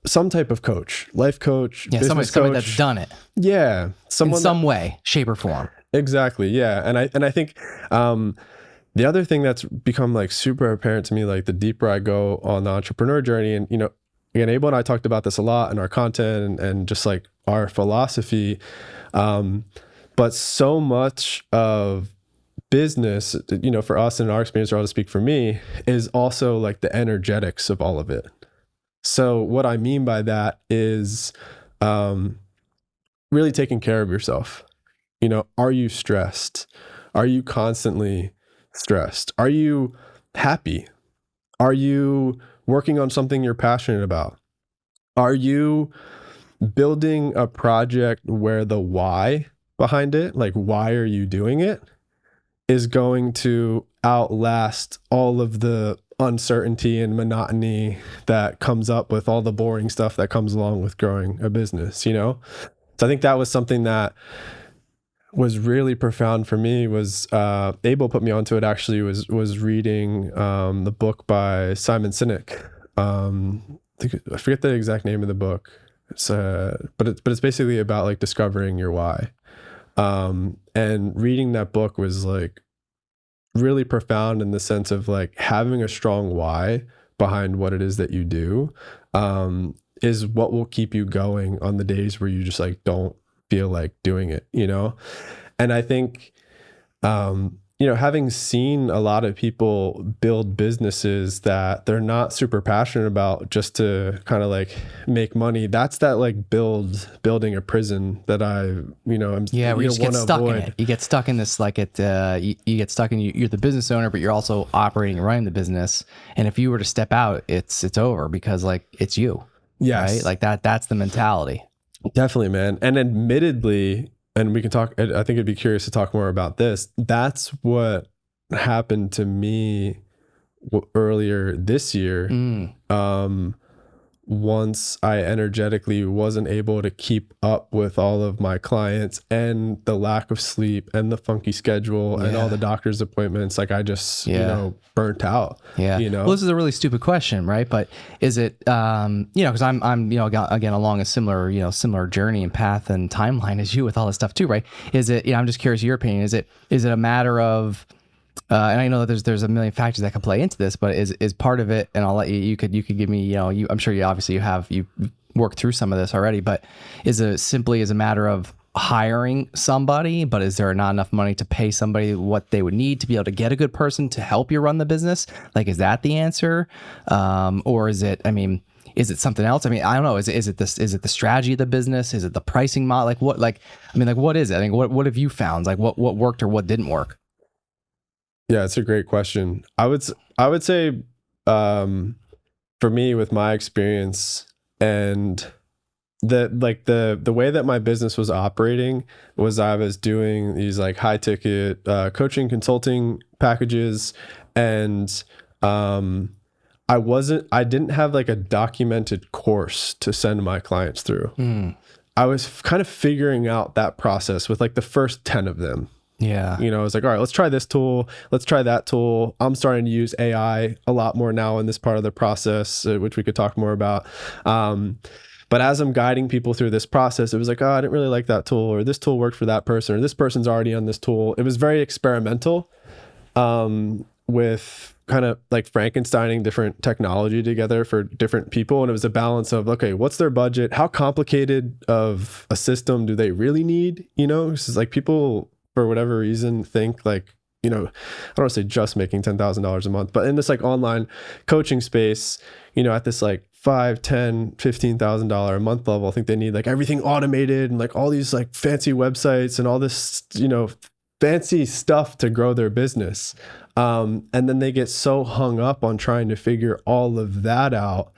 some type of coach, life coach, business somebody coach. that's done it. Yeah. Someone in some way, shape or form. Exactly. Yeah. And I think, the other thing that's become like super apparent to me, like the deeper I go on the entrepreneur journey, and, you know, again, Abel and I talked about this a lot in our content and just like our philosophy. But so much of business, you know, for us in our experience, or I'll just speak for me, is also like the energetics of all of it. So what I mean by that is really taking care of yourself. You know, are you stressed? Are you constantly stressed? Are you happy? Are you working on something you're passionate about? Are you building a project where the why behind it, like why are you doing it, is going to outlast all of the uncertainty and monotony that comes up with all the boring stuff that comes along with growing a business, you know? So I think that was something that was really profound for me. Was Abel put me onto it, actually, was reading the book by Simon Sinek. I forget the exact name of the book. It's but it's basically about like discovering your why. And reading that book was like really profound in the sense of like having a strong why behind what it is that you do, is what will keep you going on the days where you just like don't feel like doing it, you know? And I think, you know, having seen a lot of people build businesses that they're not super passionate about just to kind of like make money, that's that like building a prison that you know, I'm, yeah, where you just get stuck in it. You get stuck in this, like you get stuck in, you're the business owner, but you're also operating and running the business. And if you were to step out, it's over, because like it's you. Yes. Right? Like that's the mentality. Definitely, man. And admittedly, and we can talk, I think I'd be curious to talk more about this. That's what happened to me earlier this year, once I energetically wasn't able to keep up with all of my clients and the lack of sleep and the funky schedule and all the doctor's appointments, like I just, burnt out. Yeah. Well, this is a really stupid question, right? But is it, because I'm, again, along a similar journey and path and timeline as you with all this stuff too, right? Is it, I'm just curious your opinion. Is it a matter of, and I know that there's a million factors that can play into this, but is part of it, and I'll let you could give me, I'm sure you worked through some of this already, but is it simply as a matter of hiring somebody, but is there not enough money to pay somebody what they would need to be able to get a good person to help you run the business? Like, is that the answer? Or is it, is it something else? I don't know. Is it the strategy of the business? Is it the pricing model? What is it? What have you found? Like what worked or what didn't work? Yeah, it's a great question. I would say, for me, with my experience and the way that my business was operating was I was doing these like high ticket coaching consulting packages, and I didn't have like a documented course to send my clients through. I was kind of figuring out that process with like the first 10 of them. Yeah. I was like, all right, let's try this tool. Let's try that tool. I'm starting to use AI a lot more now in this part of the process, which we could talk more about. But as I'm guiding people through this process, it was like, oh, I didn't really like that tool, or this tool worked for that person, or this person's already on this tool. It was very experimental, with kind of like Frankensteining different technology together for different people. And it was a balance of, okay, what's their budget? How complicated of a system do they really need? This is like people, for whatever reason, think like, I don't want to say just making $10,000 a month, but in this like online coaching space, at this like $5,000, $10,000, $15,000 a month level, I think they need like everything automated and like all these like fancy websites and all this, fancy stuff to grow their business. And then they get so hung up on trying to figure all of that out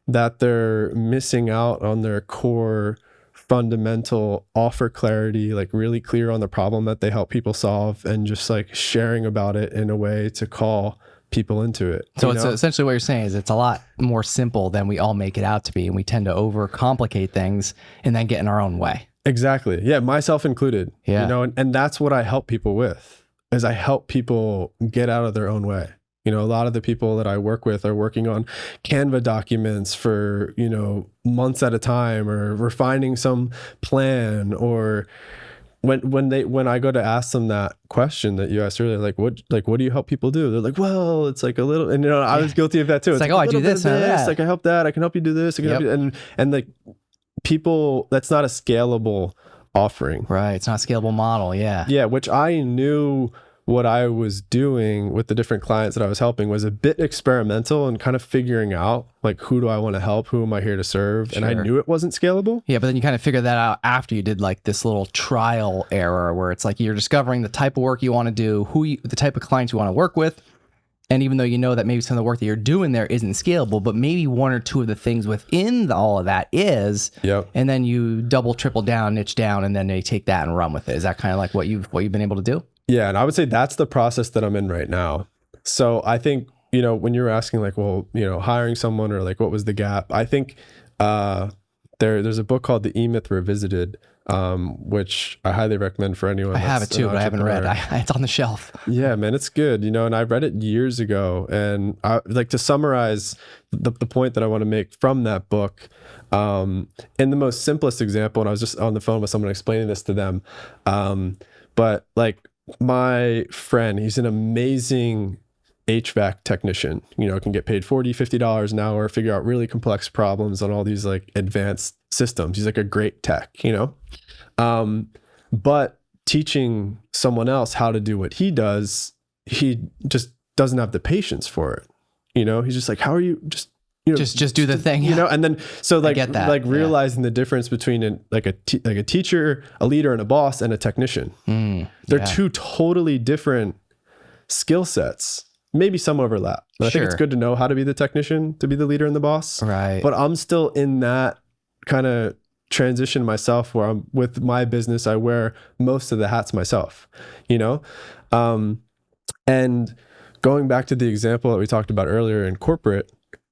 that they're missing out on their core fundamental offer clarity, like really clear on the problem that they help people solve, and just like sharing about it in a way to call people into it. So it's essentially what you're saying is it's a lot more simple than we all make it out to be, and we tend to overcomplicate things and then get in our own way. Exactly. Yeah, myself included. Yeah. And that's what I help people with, is I help people get out of their own way. A lot of the people that I work with are working on Canva documents for, months at a time, or refining some plan, or when I go to ask them that question that you asked earlier, like what do you help people do? They're like, well, it's like a little, and I was guilty of that too. It's like, oh, I do this and that. Like I help that. I can help you do this. I can help you. And like people, that's not a scalable offering. Right. It's not a scalable model. Yeah. Yeah. Which I knew what I was doing with the different clients that I was helping was a bit experimental and kind of figuring out like, who do I want to help? Who am I here to serve? Sure. And I knew it wasn't scalable. Yeah. But then you kind of figure that out after you did like this little trial error where it's like, you're discovering the type of work you want to do, the type of clients you want to work with. And even though you know that maybe some of the work that you're doing there isn't scalable, but maybe one or two of the things within all of that is, and then you double, triple down, niche down, and then they take that and run with it. Is that kind of like what you've been able to do? Yeah. And I would say that's the process that I'm in right now. So I think, when you're asking like, well, hiring someone or like, what was the gap? I think there's a book called The E-Myth Revisited, which I highly recommend for anyone. I have it too, but I haven't read it. It's on the shelf. Yeah, man, it's good. And I read it years ago, and I like to summarize the point that I want to make from that book. In the most simplest example, and I was just on the phone with someone explaining this to them. But like my friend, he's an amazing HVAC technician, can get paid $40, $50 an hour, figure out really complex problems on all these like advanced systems. He's like a great tech, but teaching someone else how to do what he does, he just doesn't have the patience for it. He's just like, how are you just do the thing, and then so like realizing the difference between a teacher, a leader, and a boss, and a technician. They're two totally different skill sets. Maybe some overlap, but I think it's good to know how to be the technician, to be the leader and the boss. Right. But I'm still in that kind of transition myself, where I'm with my business, I wear most of the hats myself, and going back to the example that we talked about earlier in corporate,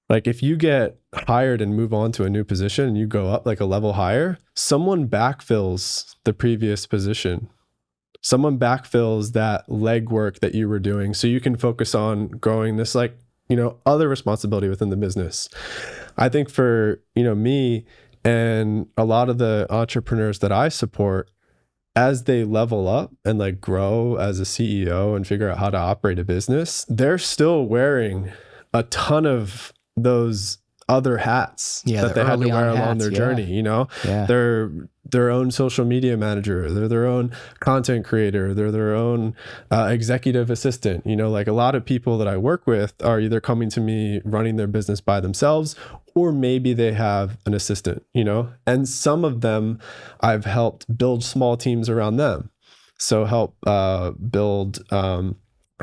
Like if you get hired and move on to a new position and you go up like a level higher, someone backfills the previous position. Someone backfills that legwork that you were doing so you can focus on growing this like, other responsibility within the business. I think for, me and a lot of the entrepreneurs that I support, as they level up and like grow as a CEO and figure out how to operate a business, they're still wearing a ton of those other hats that they had to wear along their journey. They're their own social media manager, they're their own content creator, they're their own executive assistant. Like a lot of people that I work with are either coming to me running their business by themselves, or maybe they have an assistant, and some of them I've helped build small teams around them. So help build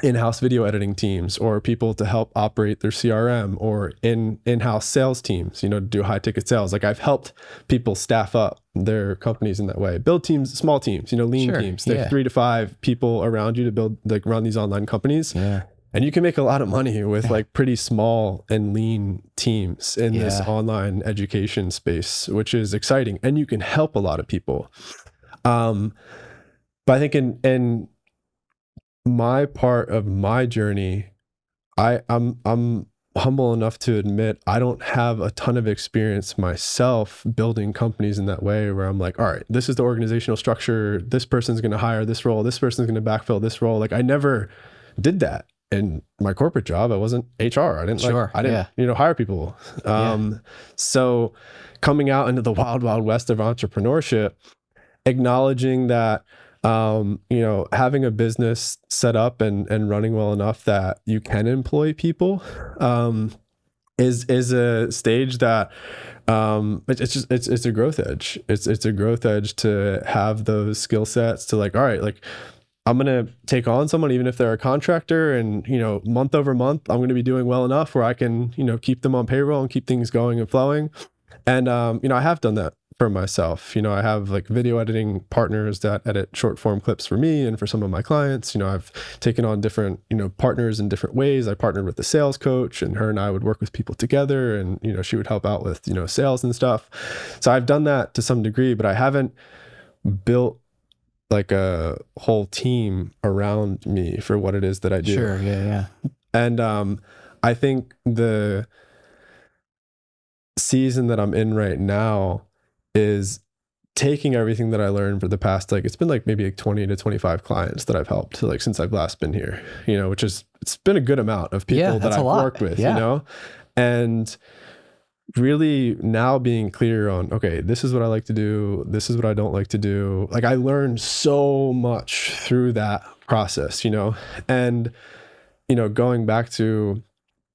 in-house video editing teams, or people to help operate their CRM, or in-house sales teams, do high ticket sales. Like I've helped people staff up their companies in that way, build teams, small teams, lean teams, like 3 to 5 people around you to build, like run these online companies. Yeah. And you can make a lot of money with like pretty small and lean teams in this online education space, which is exciting. And you can help a lot of people. But I think in my part of my journey, I'm humble enough to admit I don't have a ton of experience myself building companies in that way, where I'm like, all right, this is the organizational structure. This person's going to hire this role. This person's going to backfill this role. Like I never did that in my corporate job. I wasn't HR. I didn't hire people. So coming out into the wild, wild west of entrepreneurship, acknowledging that having a business set up and running well enough that you can employ people is a stage that it's a growth edge. It's a growth edge to have those skill sets to like, all right, like I'm going to take on someone, even if they're a contractor, and, month over month, I'm going to be doing well enough where I can, keep them on payroll and keep things going and flowing. And, I have done that for myself. I have like video editing partners that edit short form clips for me and for some of my clients. I've taken on different, partners in different ways. I partnered with a sales coach, and her and I would work with people together, and, she would help out with, sales and stuff. So I've done that to some degree, but I haven't built like a whole team around me for what it is that I do. Sure. Yeah. And I think the season that I'm in right now is taking everything that I learned for the past, like, it's been like maybe like 20 to 25 clients that I've helped like since I've last been here, which is, it's been a good amount of people that I've worked with, and really now being clear on, okay, this is what I like to do. This is what I don't like to do. Like I learned so much through that process, and, going back to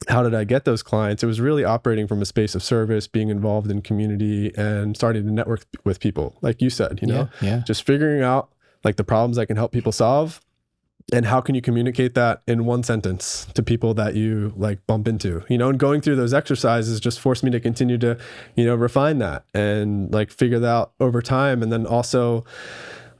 how did I get those clients? It was really operating from a space of service, being involved in community and starting to network with people. Like you said, just figuring out like the problems I can help people solve, and how can you communicate that in one sentence to people that you like bump into, and going through those exercises just forced me to continue to, refine that and like figure that out over time. And then also,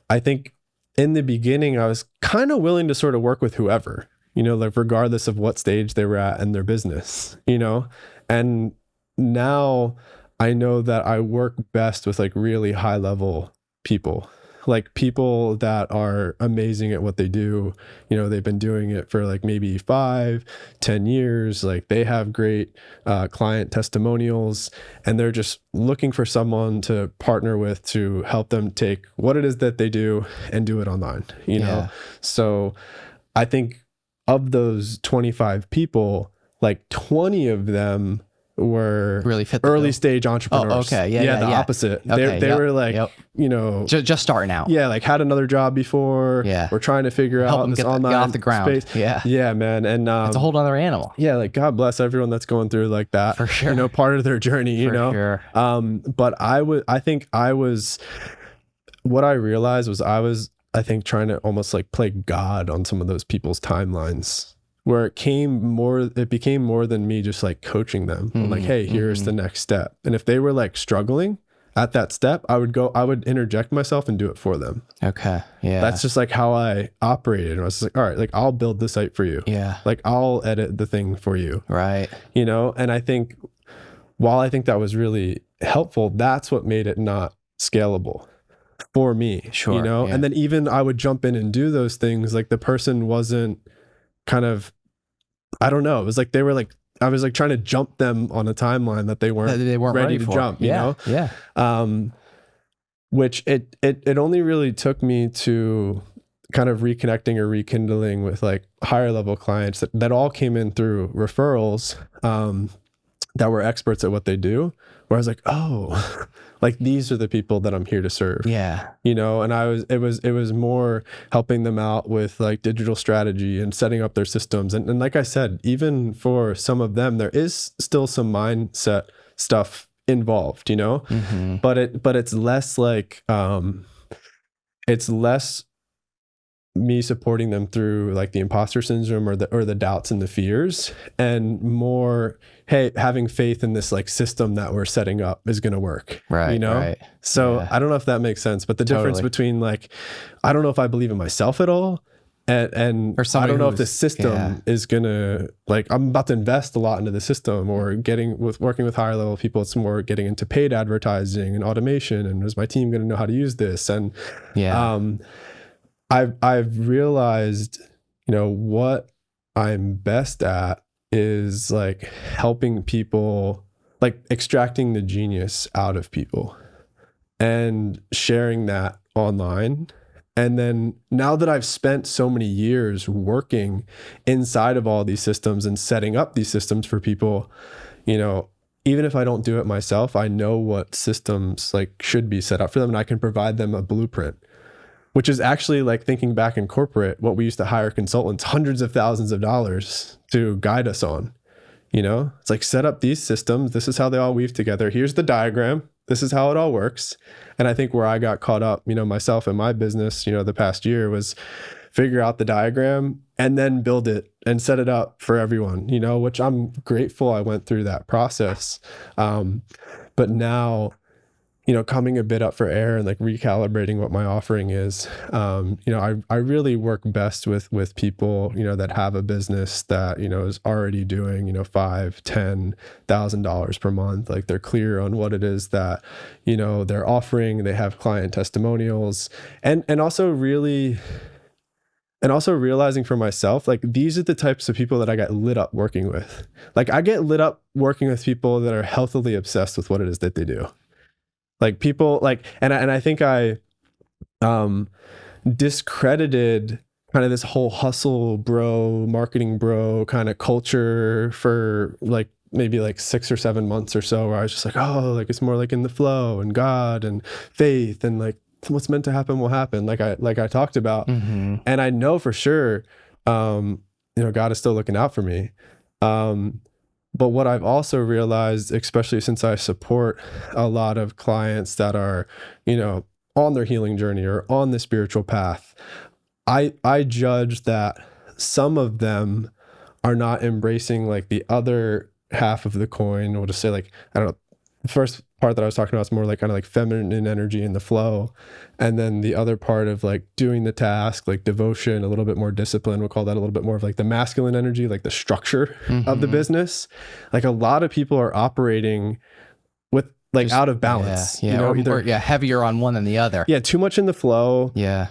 I think in the beginning, I was kind of willing to sort of work with whoever, like regardless of what stage they were at in their business, and now I know that I work best with like really high level people, like people that are amazing at what they do. They've been doing it for like maybe 5-10 years. Like they have great client testimonials, and they're just looking for someone to partner with to help them take what it is that they do and do it online, So I think of those 25 people, like 20 of them were really fit early stage entrepreneurs. Oh, okay. Yeah. Opposite. Okay, they were like, just starting out. Yeah. Like had another job before. Yeah. We're trying to figure out this online get off the ground. Space. Yeah. Yeah, man. And it's a whole other animal. Yeah. Like God bless everyone that's going through like that. For sure. Part of their journey, Sure. But what I realized was I think trying to almost like play God on some of those people's timelines, where it became more than me just like coaching them. I'm like, hey, here's the next step. And if they were like struggling, at that step, I would interject myself and do it for them. Okay. Yeah. That's just like how I operated. And I was like, all right, like I'll build the site for you. Yeah. Like I'll edit the thing for you. Right. You know, and I think while I think that was really helpful, that's what made it not scalable for me. Sure. You know, yeah. and then even I would jump in and do those things. Like the person wasn't kind of, I don't know. It was like they were like, I was like trying to jump them on a timeline that they weren't ready to for. jump, yeah. you know? Yeah. Which it only really took me to kind of reconnecting or rekindling with like higher level clients that all came in through referrals, that were experts at what they do, where I was like, oh, like these are the people that I'm here to serve. Yeah. You know, and it was more helping them out with like digital strategy and setting up their systems. And like I said, even for some of them, there is still some mindset stuff involved, you know, but it's less like, it's less me supporting them through like the imposter syndrome or the doubts and the fears, and more, hey, having faith in this like system that we're setting up is going to work. Right. You know? Right. So yeah. I don't know if that makes sense, but the difference between like, I don't know if I believe in myself at all. And I don't know if the system is going to like, I'm about to invest a lot into the system, or working with higher level people. It's more getting into paid advertising and automation. And is my team going to know how to use this? And I've realized, you know, what I'm best at is like helping people, like extracting the genius out of people and sharing that online. And then now that I've spent so many years working inside of all these systems and setting up these systems for people, you know, even if I don't do it myself, I know what systems like should be set up for them, and I can provide them a blueprint. Which is actually like thinking back in corporate, what we used to hire consultants, hundreds of thousands of dollars to guide us on, you know, it's like set up these systems. This is how they all weave together. Here's the diagram. This is how it all works. And I think where I got caught up, you know, myself and my business, you know, the past year was figure out the diagram and then build it and set it up for everyone, you know, which I'm grateful I went through that process. But now, you know, coming a bit up for air and like recalibrating what my offering is, you know, I really work best with people, you know, that have a business that, you know, is already doing, you know, $5,000-$10,000 per month. Like they're clear on what it is that, you know, they're offering. They have client testimonials, and also realizing for myself, like these are the types of people that I got lit up working with. Like I get lit up working with people that are healthily obsessed with what it is that they do. Like people like, and I think I discredited kind of this whole hustle bro, marketing bro kind of culture for like maybe like 6 or 7 months or so, where I was just like, oh, like it's more like in the flow and God and faith and like what's meant to happen will happen. Like I talked about, and I know for sure, you know, God is still looking out for me. But what I've also realized, especially since I support a lot of clients that are, you know, on their healing journey or on the spiritual path, I judge that some of them are not embracing like the other half of the coin. We'll just say like, I don't know, the first part that I was talking about is more like kind of like feminine energy in the flow. And then the other part of like doing the task, like devotion, a little bit more discipline. We'll call that a little bit more of like the masculine energy, like the structure of the business. Like a lot of people are operating with like just out of balance. Yeah. You know, or heavier on one than the other. Yeah. Too much in the flow. Yeah.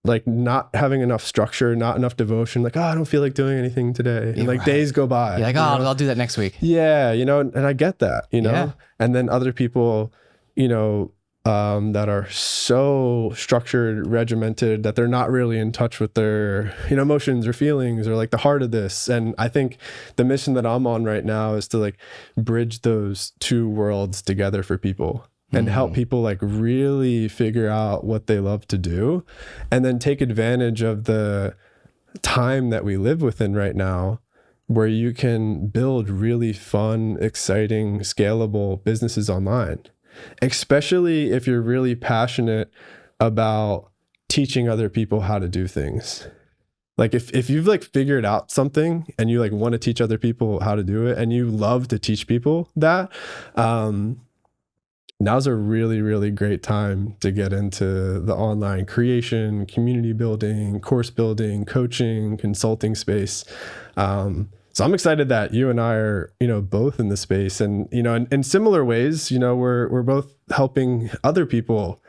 Like not having enough structure, not enough devotion, like, oh, I don't feel like doing anything today. And like days go by. You're like, oh, I'll do that next week. Yeah. You know, and I get that, you know, Yeah. and then other people, you know, that are so structured, regimented that they're not really in touch with their, you know, emotions or feelings or like the heart of this. And I think the mission that I'm on right now is to like bridge those two worlds together for people. And help people like really figure out what they love to do, and then take advantage of the time that we live within right now, where you can build really fun, exciting, scalable businesses online, especially if you're really passionate about teaching other people how to do things. Like if you've like figured out something and you like want to teach other people how to do it, and you love to teach people that, now's a really, really great time to get into the online creation, community building, course building, coaching, consulting space. So I'm excited that you and I are, both in the space, and, in similar ways, we're both helping other people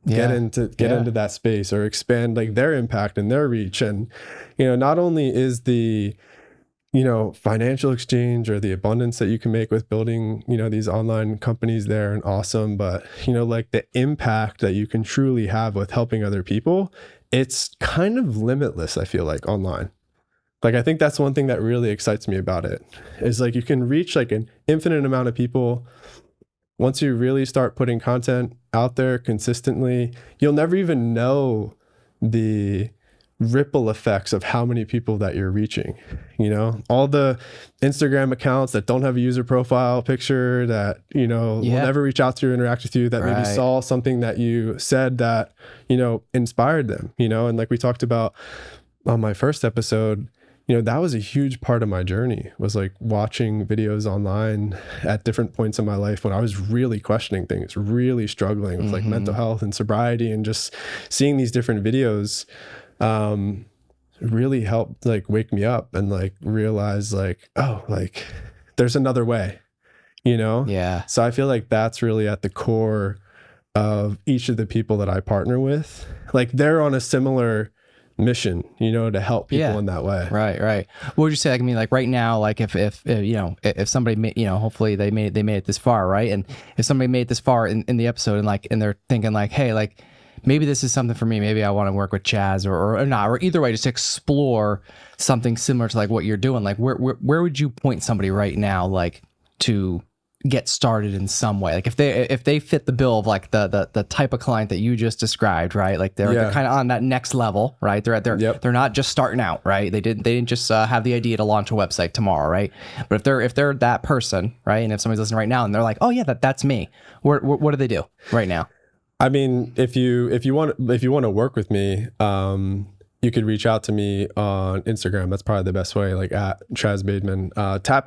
get into that space or expand like their impact and their reach. And, not only is the, financial exchange or the abundance that you can make with building, these online companies there and awesome, but, like the impact that you can truly have with helping other people, it's kind of limitless, I feel like, online. Like, I think that's one thing that really excites me about it, is like you can reach like an infinite amount of people. Once you really start putting content out there consistently, you'll never even know the ripple effects of how many people that you're reaching. All the Instagram accounts that don't have a user profile picture that, will never reach out to you or interact with you, that maybe saw something that you said that, inspired them, and like we talked about on my first episode, that was a huge part of my journey, was like watching videos online at different points in my life when I was really questioning things, really struggling with like mental health and sobriety, and just seeing these different videos really helped like wake me up and like realize like, oh, like there's another way, Yeah. So I feel like that's really at the core of each of the people that I partner with. Like they're on a similar mission, to help people in that way. Right. What would you say? Like, I mean, like right now, like if somebody made, hopefully they made it this far, right? And if somebody made it this far in the episode and they're thinking like, hey, like maybe this is something for me. Maybe I want to work with Chaz or not, or either way, just explore something similar to like what you're doing. Like where would you point somebody right now, like to get started in some way? Like if they fit the bill of like the type of client that you just described, right? Like they're kind of on that next level, right? They're not just starting out, right? They didn't just have the idea to launch a website tomorrow, right? But if they're that person, right? And if somebody's listening right now and they're like, oh yeah, that's me. What do they do right now? I mean, if you want to work with me, you could reach out to me on Instagram. That's probably the best way, like at Chaz Bademan.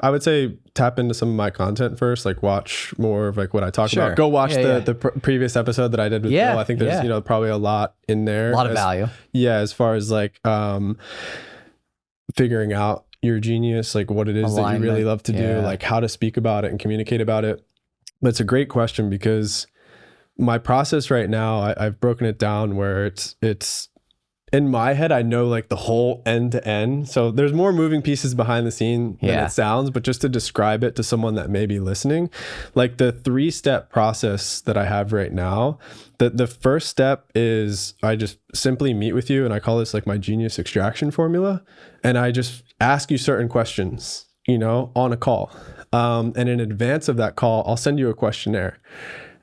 I would say tap into some of my content first, like watch more of like what I talk about. Go watch the previous episode that I did with Bill. I think there's, probably a lot in there. A lot of value. Yeah. As far as like figuring out your genius, like what it is that you really love to do, like how to speak about it and communicate about it. But it's a great question, because my process right now, I've broken it down where it's in my head, I know like the whole end to end. So there's more moving pieces behind the scene than it sounds, but just to describe it to someone that may be listening, like the 3-step process that I have right now, the first step is I just simply meet with you, and I call this like my genius extraction formula. And I just ask you certain questions, on a call. And in advance of that call, I'll send you a questionnaire.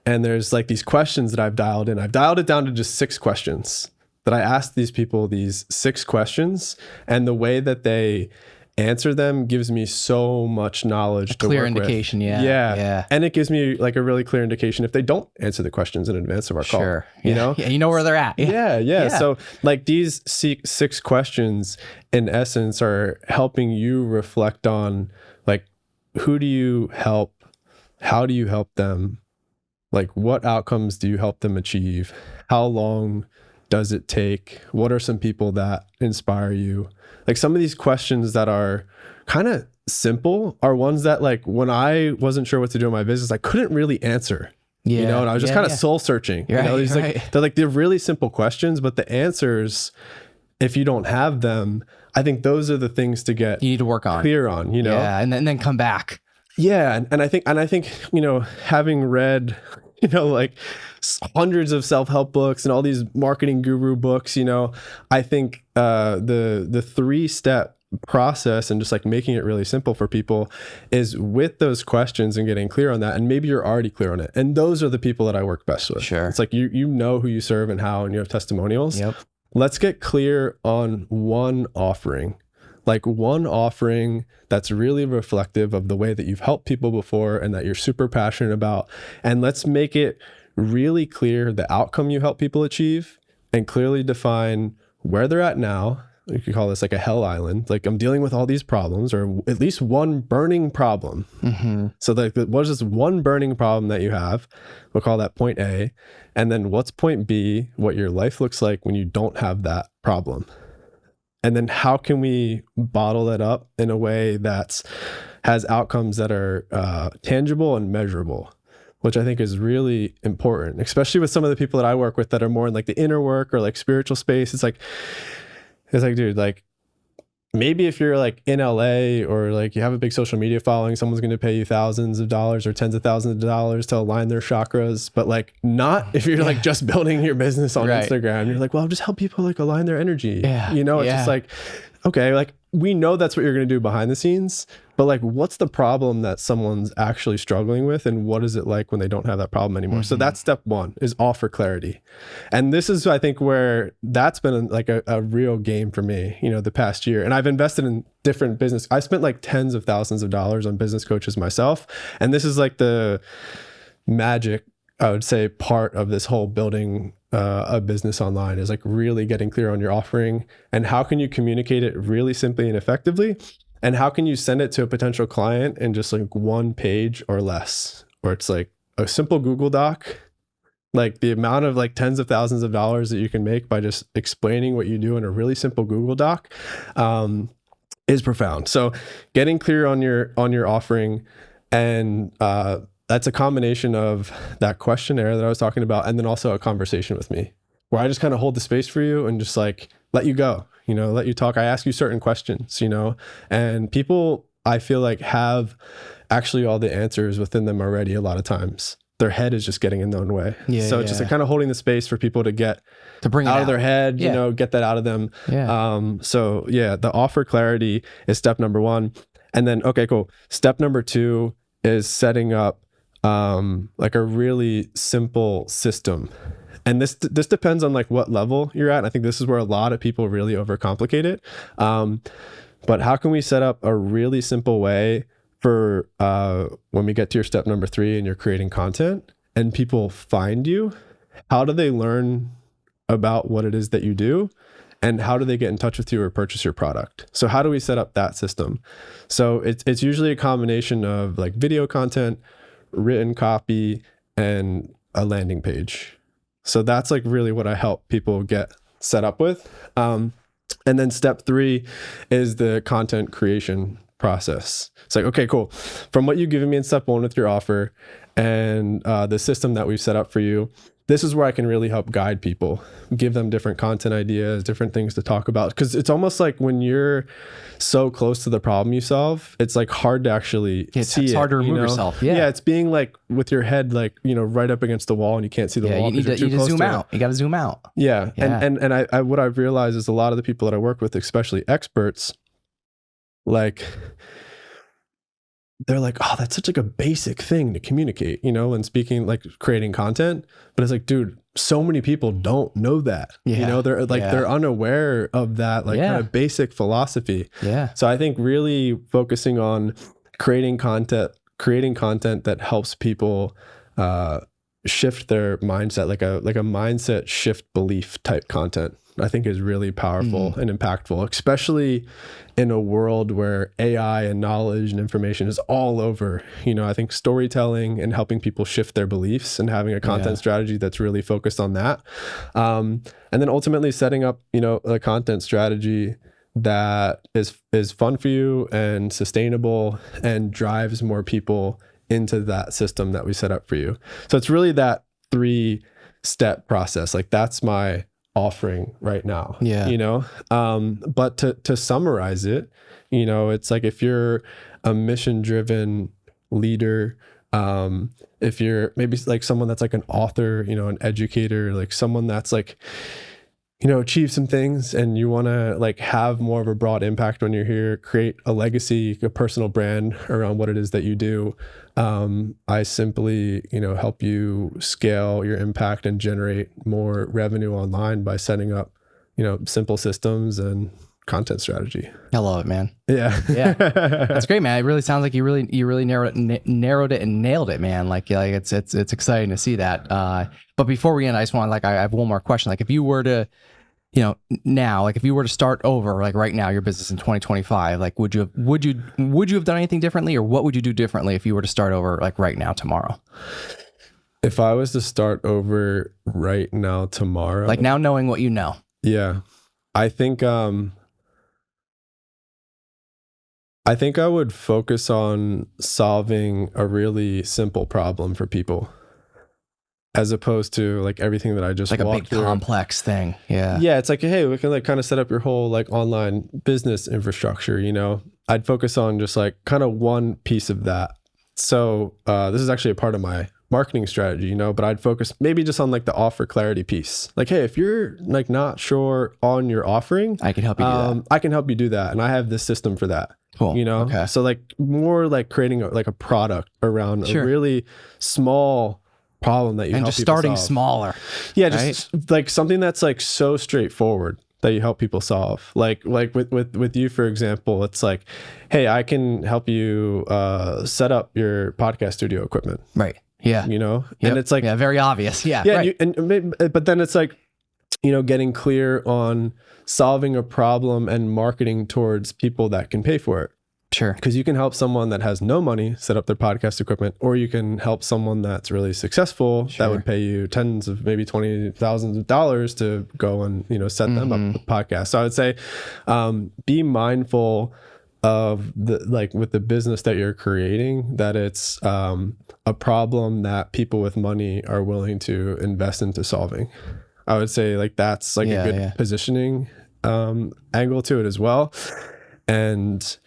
And there's like these questions that I've dialed in. I've dialed it down to just 6 questions that I asked these people, these 6 questions, and the way that they answer them gives me so much knowledge. A clear indication. Yeah. And it gives me like a really clear indication if they don't answer the questions in advance of our call. Sure. You know where they're at. Yeah. So like these 6 questions in essence are helping you reflect on like, who do you help? How do you help them? Like, what outcomes do you help them achieve? How long does it take? What are some people that inspire you? Like some of these questions that are kind of simple are ones that like when I wasn't sure what to do in my business, I couldn't really answer. And I was just kind of soul searching. They're really simple questions, but the answers, if you don't have them, I think those are the things to get you need to work on, clear on, Yeah, and then come back. Yeah, and I think having read like hundreds of self-help books and all these marketing guru books, I think the 3-step process and just like making it really simple for people is with those questions and getting clear on that. And maybe you're already clear on it. And those are the people that I work best with. Sure. It's like you know who you serve and how, and you have testimonials. Yep. Let's get clear on one offering. Like one offering that's really reflective of the way that you've helped people before and that you're super passionate about. And let's make it really clear the outcome you help people achieve and clearly define where they're at now, you could call this like a hell island. Like I'm dealing with all these problems, or at least one burning problem. So like, what is this one burning problem that you have? We'll call that point A. And then what's point B, what your life looks like when you don't have that problem. And then how can we bottle that up in a way that has outcomes that are tangible and measurable, which I think is really important, especially with some of the people that I work with that are more in like the inner work or like spiritual space. It's like, dude, like maybe if you're like in LA or like you have a big social media following, someone's going to pay you thousands of dollars or tens of thousands of dollars to align their chakras, but like not if you're like just building your business on Instagram. You're like, well, I'll just help people like align their energy. You know, it's just like, okay, like we know that's what you're going to do behind the scenes, but like, what's the problem that someone's actually struggling with, and what is it like when they don't have that problem anymore? So that's step one, is offer clarity. And this is, I think, where that's been like a real game for me, you know, the past year. And I've invested in different business. I spent like tens of thousands of dollars on business coaches myself. And this is like the magic, I would say, part of this whole building a business online, is like really getting clear on your offering and how can you communicate it really simply and effectively, and how can you send it to a potential client in just like one page or less, or it's like a simple Google Doc. Like the amount of like tens of thousands of dollars that you can make by just explaining what you do in a really simple Google Doc is profound. So getting clear on your offering, and that's a combination of that questionnaire that I was talking about, and then also a conversation with me where I just kind of hold the space for you and just like let you go, you know, let you talk. I ask you certain questions, you know, and people, I feel like, have actually all the answers within them already a lot of times. Their head is just getting in their own way. So it's just like kind of holding the space for people to bring out of their head, you know, get that out of them. So yeah, the offer clarity is step number one. And then, okay, cool. Step number two is setting up like a really simple system. And this depends on like what level you're at. I think this is where a lot of people really overcomplicate it. But how can we set up a really simple way for when we get to your step number three and you're creating content and people find you? How do they learn about what it is that you do? And how do they get in touch with you or purchase your product? So how do we set up that system? So it's usually a combination of like video content, written copy, and a landing page. So that's like really what I help people get set up with. And then step three is the content creation process. It's like, okay, cool. From what you've given me in step one with your offer and the system that we've set up for you, this is where I can really help guide people, give them different content ideas, different things to talk about. Because it's almost like when you're so close to the problem you solve, it's like hard to actually see it. It's hard to remove yourself. Yeah, it's being like with your head, like, you know, right up against the wall and you can't see the wall. You need to zoom out. You got to zoom out. Yeah. And I what I've realized is a lot of the people that I work with, especially experts, like, they're like, oh, that's such like a basic thing to communicate, you know, when speaking, like creating content. But it's like, dude, so many people don't know that, you know, they're like, they're unaware of that, like kind of basic philosophy. So I think really focusing on creating content that helps people shift their mindset, like a mindset shift belief type content, I think is really powerful and impactful, especially in a world where AI and knowledge and information is all over. You know, I think storytelling and helping people shift their beliefs and having a content strategy that's really focused on that. And then ultimately setting up, you know, a content strategy that is fun for you and sustainable and drives more people into that system that we set up for you. So it's really that 3-step process. Like that's my offering right now, you know? But to summarize it, you know, it's like, if you're a mission-driven leader, if you're maybe like someone that's like an author, you know, an educator, like someone that's like, you know, achieve some things and you want to like have more of a broad impact when you're here, create a legacy, a personal brand around what it is that you do. I simply, you know, help you scale your impact and generate more revenue online by setting up, you know, simple systems and content strategy. I love it, man. Yeah. That's great, man. It really sounds like you really narrowed it and nailed it, man. Like it's exciting to see that. But before we end, I just want, like, I have one more question. Like, if you were to, now, like if you were to start over, like right now, your business in 2025, like would you have done anything differently, or what would you do differently if you were to start over like right now, tomorrow? If I was to start over right now, tomorrow, Like now knowing what you know. Yeah. I think I would focus on solving a really simple problem for people, as opposed to like everything that I just Like a walked big through. complex thing. Yeah. Yeah, it's like, hey, we can like kind of set up your whole like online business infrastructure, I'd focus on just like kind of one piece of that. So this is actually a part of my marketing strategy, but I'd focus maybe just on like the offer clarity piece. Like, hey, if you're like not sure on your offering, I can help you do that. I can help you do that. And I have this system for that. Cool. Okay. So like more like creating like a product around a really small problem that you and help just people starting solve. smaller. Yeah, just like something that's like so straightforward that you help people solve. Like with you, for example, it's like, hey, I can help you set up your podcast studio equipment. Right. Yeah. And it's like, very obvious. Yeah. yeah. Right. But then it's like, getting clear on solving a problem and marketing towards people that can pay for it. Sure. Because you can help someone that has no money set up their podcast equipment, or you can help someone that's really successful that would pay you tens of maybe $20,000s of dollars to go and set them up with podcasts. So I would say be mindful of with the business that you're creating, that it's a problem that people with money are willing to invest into solving. I would say like that's like a good positioning angle to it as well. And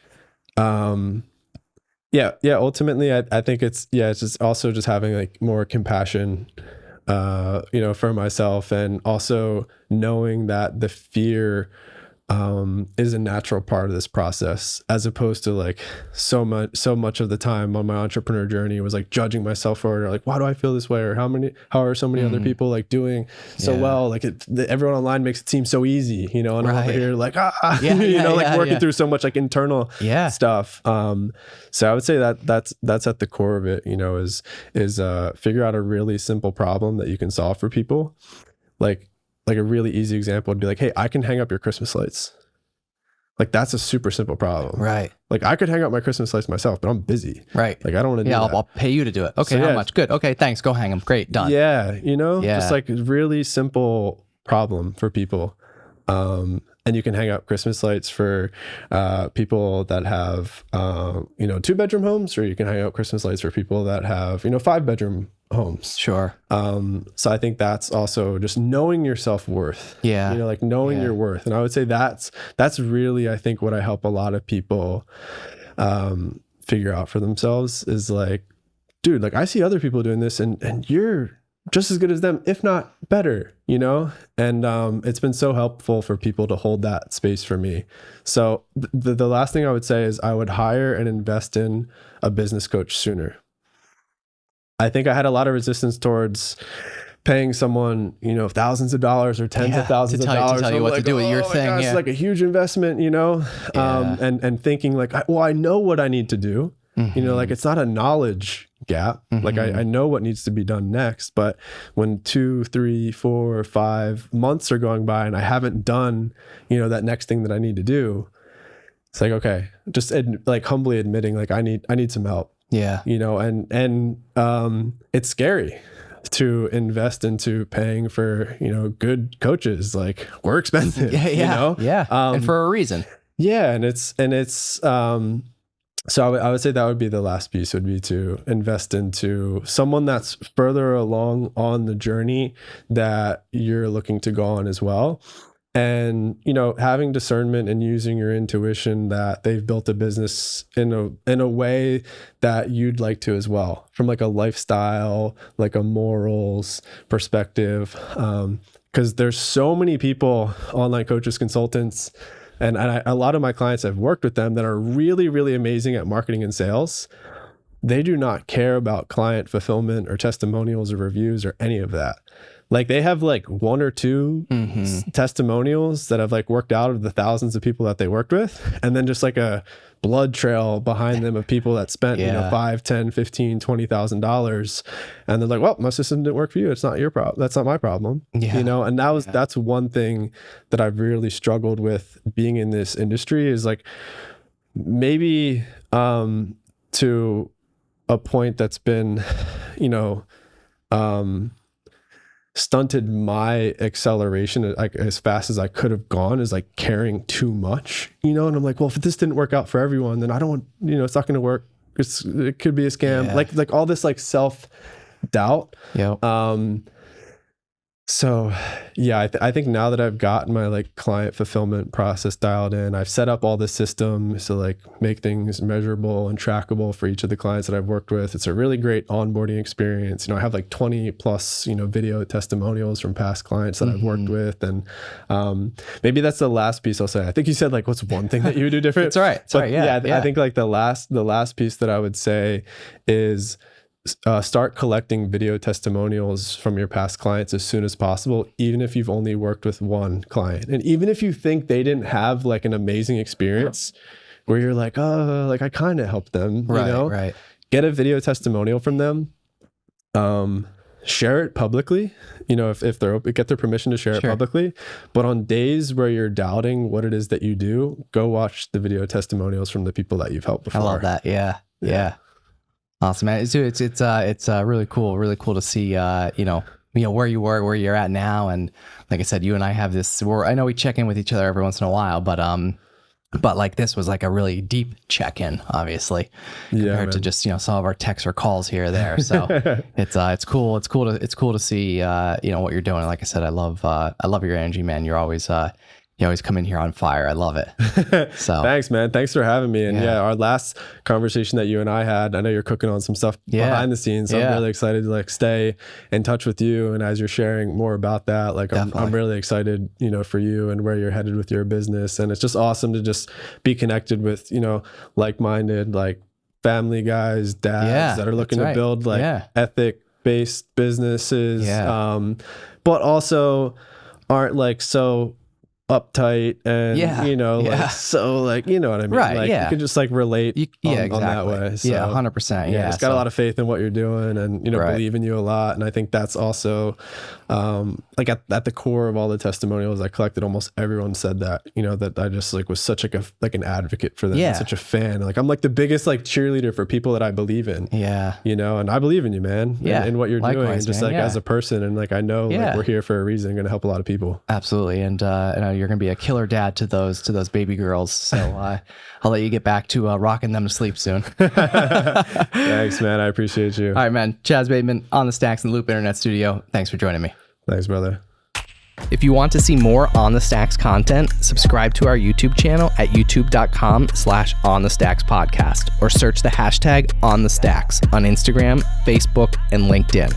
ultimately I think it's just also just having like more compassion, for myself, and also knowing that the fear is a natural part of this process, as opposed to like so much of the time on my entrepreneur journey was like judging myself for it, or like, why do I feel this way, or how are so many other people like doing so well, like everyone online makes it seem so easy, and I'm over here like working through so much like internal stuff. So I would say that's at the core of it, is figure out a really simple problem that you can solve for people. Like a really easy example would be like, hey, I can hang up your Christmas lights. Like that's a super simple problem. Right. Like I could hang up my Christmas lights myself, but I'm busy. Right. Like I don't want to do that. I'll pay you to do it. Okay, So, how much? Good. Okay, thanks. Go hang them. Great. Done. Yeah. Just like really simple problem for people. And you can hang up Christmas lights for people that have, 2-bedroom homes, or you can hang out Christmas lights for people that have, 5-bedroom homes. Sure. So I think that's also just knowing your self-worth. Yeah. Like knowing your worth. And I would say that's really, I think, what I help a lot of people figure out for themselves is like, dude, like I see other people doing this and you're just as good as them, if not better, and it's been so helpful for people to hold that space for me. So the last thing I would say is I would hire and invest in a business coach sooner. I think I had a lot of resistance towards paying someone, thousands of dollars or tens of thousands of dollars to tell you what to do with your thing. It's like a huge investment, and thinking like, well, I know what I need to do. Like it's not a knowledge gap. Like I know what needs to be done next, but when 2, 3, 4, 5 months are going by and I haven't done, that next thing that I need to do, it's like, okay, just like humbly admitting like I need some help. Yeah. And it's scary to invest into paying for, good coaches. Like we're expensive, and for a reason. Yeah. And it's, so I would say that would be the last piece, would be to invest into someone that's further along on the journey that you're looking to go on as well. And, having discernment and using your intuition that they've built a business in a way that you'd like to as well, from like a lifestyle, like a morals perspective. Because there's so many people, online coaches, consultants, and a lot of my clients, I've worked with them, that are really, really amazing at marketing and sales. They do not care about client fulfillment or testimonials or reviews or any of that. like they have like one or two testimonials that have like worked out of the thousands of people that they worked with, and then just like a blood trail behind them of people that spent you know $5, $10, $15, $20,000, and they're like, well, my system didn't work for you, it's not your problem, that's not my problem. You know, and that's one thing that I've really struggled with being in this industry, is like maybe to a point that's been, you know, stunted my acceleration like as fast as I could have gone, is like caring too much, you know. And I'm like, well, if this didn't work out for everyone, then I don't, you know, it's not going to work. It could be a scam. Like all this like self-doubt. So yeah, I think now that I've gotten my like client fulfillment process dialed in, I've set up all the systems to like make things measurable and trackable for each of the clients that I've worked with. It's a really great onboarding experience. You know, I have like 20 plus, you know, video testimonials from past clients that I've worked with. And maybe that's the last piece I'll say. I think you said like, what's one thing that you would do different? That's right. That's right. Yeah. I think like the last piece that I would say is start collecting video testimonials from your past clients as soon as possible, even if you've only worked with one client. And even if you think they didn't have like an amazing experience where you're like, oh, like I kind of helped them, you know, get a video testimonial from them, share it publicly, you know, if they're open, get their permission to share it publicly. But on days where you're doubting what it is that you do, go watch the video testimonials from the people that you've helped before. I love that. Yeah. Awesome, man. It's really cool to see, you know, where you were, where you're at now. And like I said, you and I have this, I know we check in with each other every once in a while, but like this was like a really deep check-in, obviously, compared to just, you know, some of our texts or calls here or there. So it's cool. It's cool to see, you know, what you're doing. Like I said, I love your energy, man. You're always, you always come in here on fire. I love it. So thanks, man. Thanks for having me. And our last conversation that you and I had, I know you're cooking on some stuff behind the scenes. So I'm really excited to like stay in touch with you. And as you're sharing more about that, like I'm really excited, you know, for you and where you're headed with your business. And it's just awesome to just be connected with, you know, like-minded, like family guys, dads that are looking to build like ethic-based businesses, but also aren't like so uptight and you know like so like, you know what I mean, like you can just like relate on that way. So 100%. Just got a lot of faith in what you're doing, and you know believe in you a lot. And I think that's also like at the core of all the testimonials I collected, almost everyone said that, you know, that I just like was such like an advocate for them, and such a fan. Like I'm like the biggest like cheerleader for people that I believe in, you know, and I believe in you, man, and what you're doing, and just like as a person. And like I know like we're here for a reason, going to help a lot of people. Absolutely. And you're going to be a killer dad to those baby girls. So I'll let you get back to rocking them to sleep soon. Thanks, man. I appreciate you. All right, man. Chaz Bademan on the Stacks and Loop Internet Studio. Thanks for joining me. Thanks, brother. If you want to see more On the Stacks content, subscribe to our YouTube channel at youtube.com/onthestackspodcast, or search the hashtag On the Stacks on Instagram, Facebook, and LinkedIn.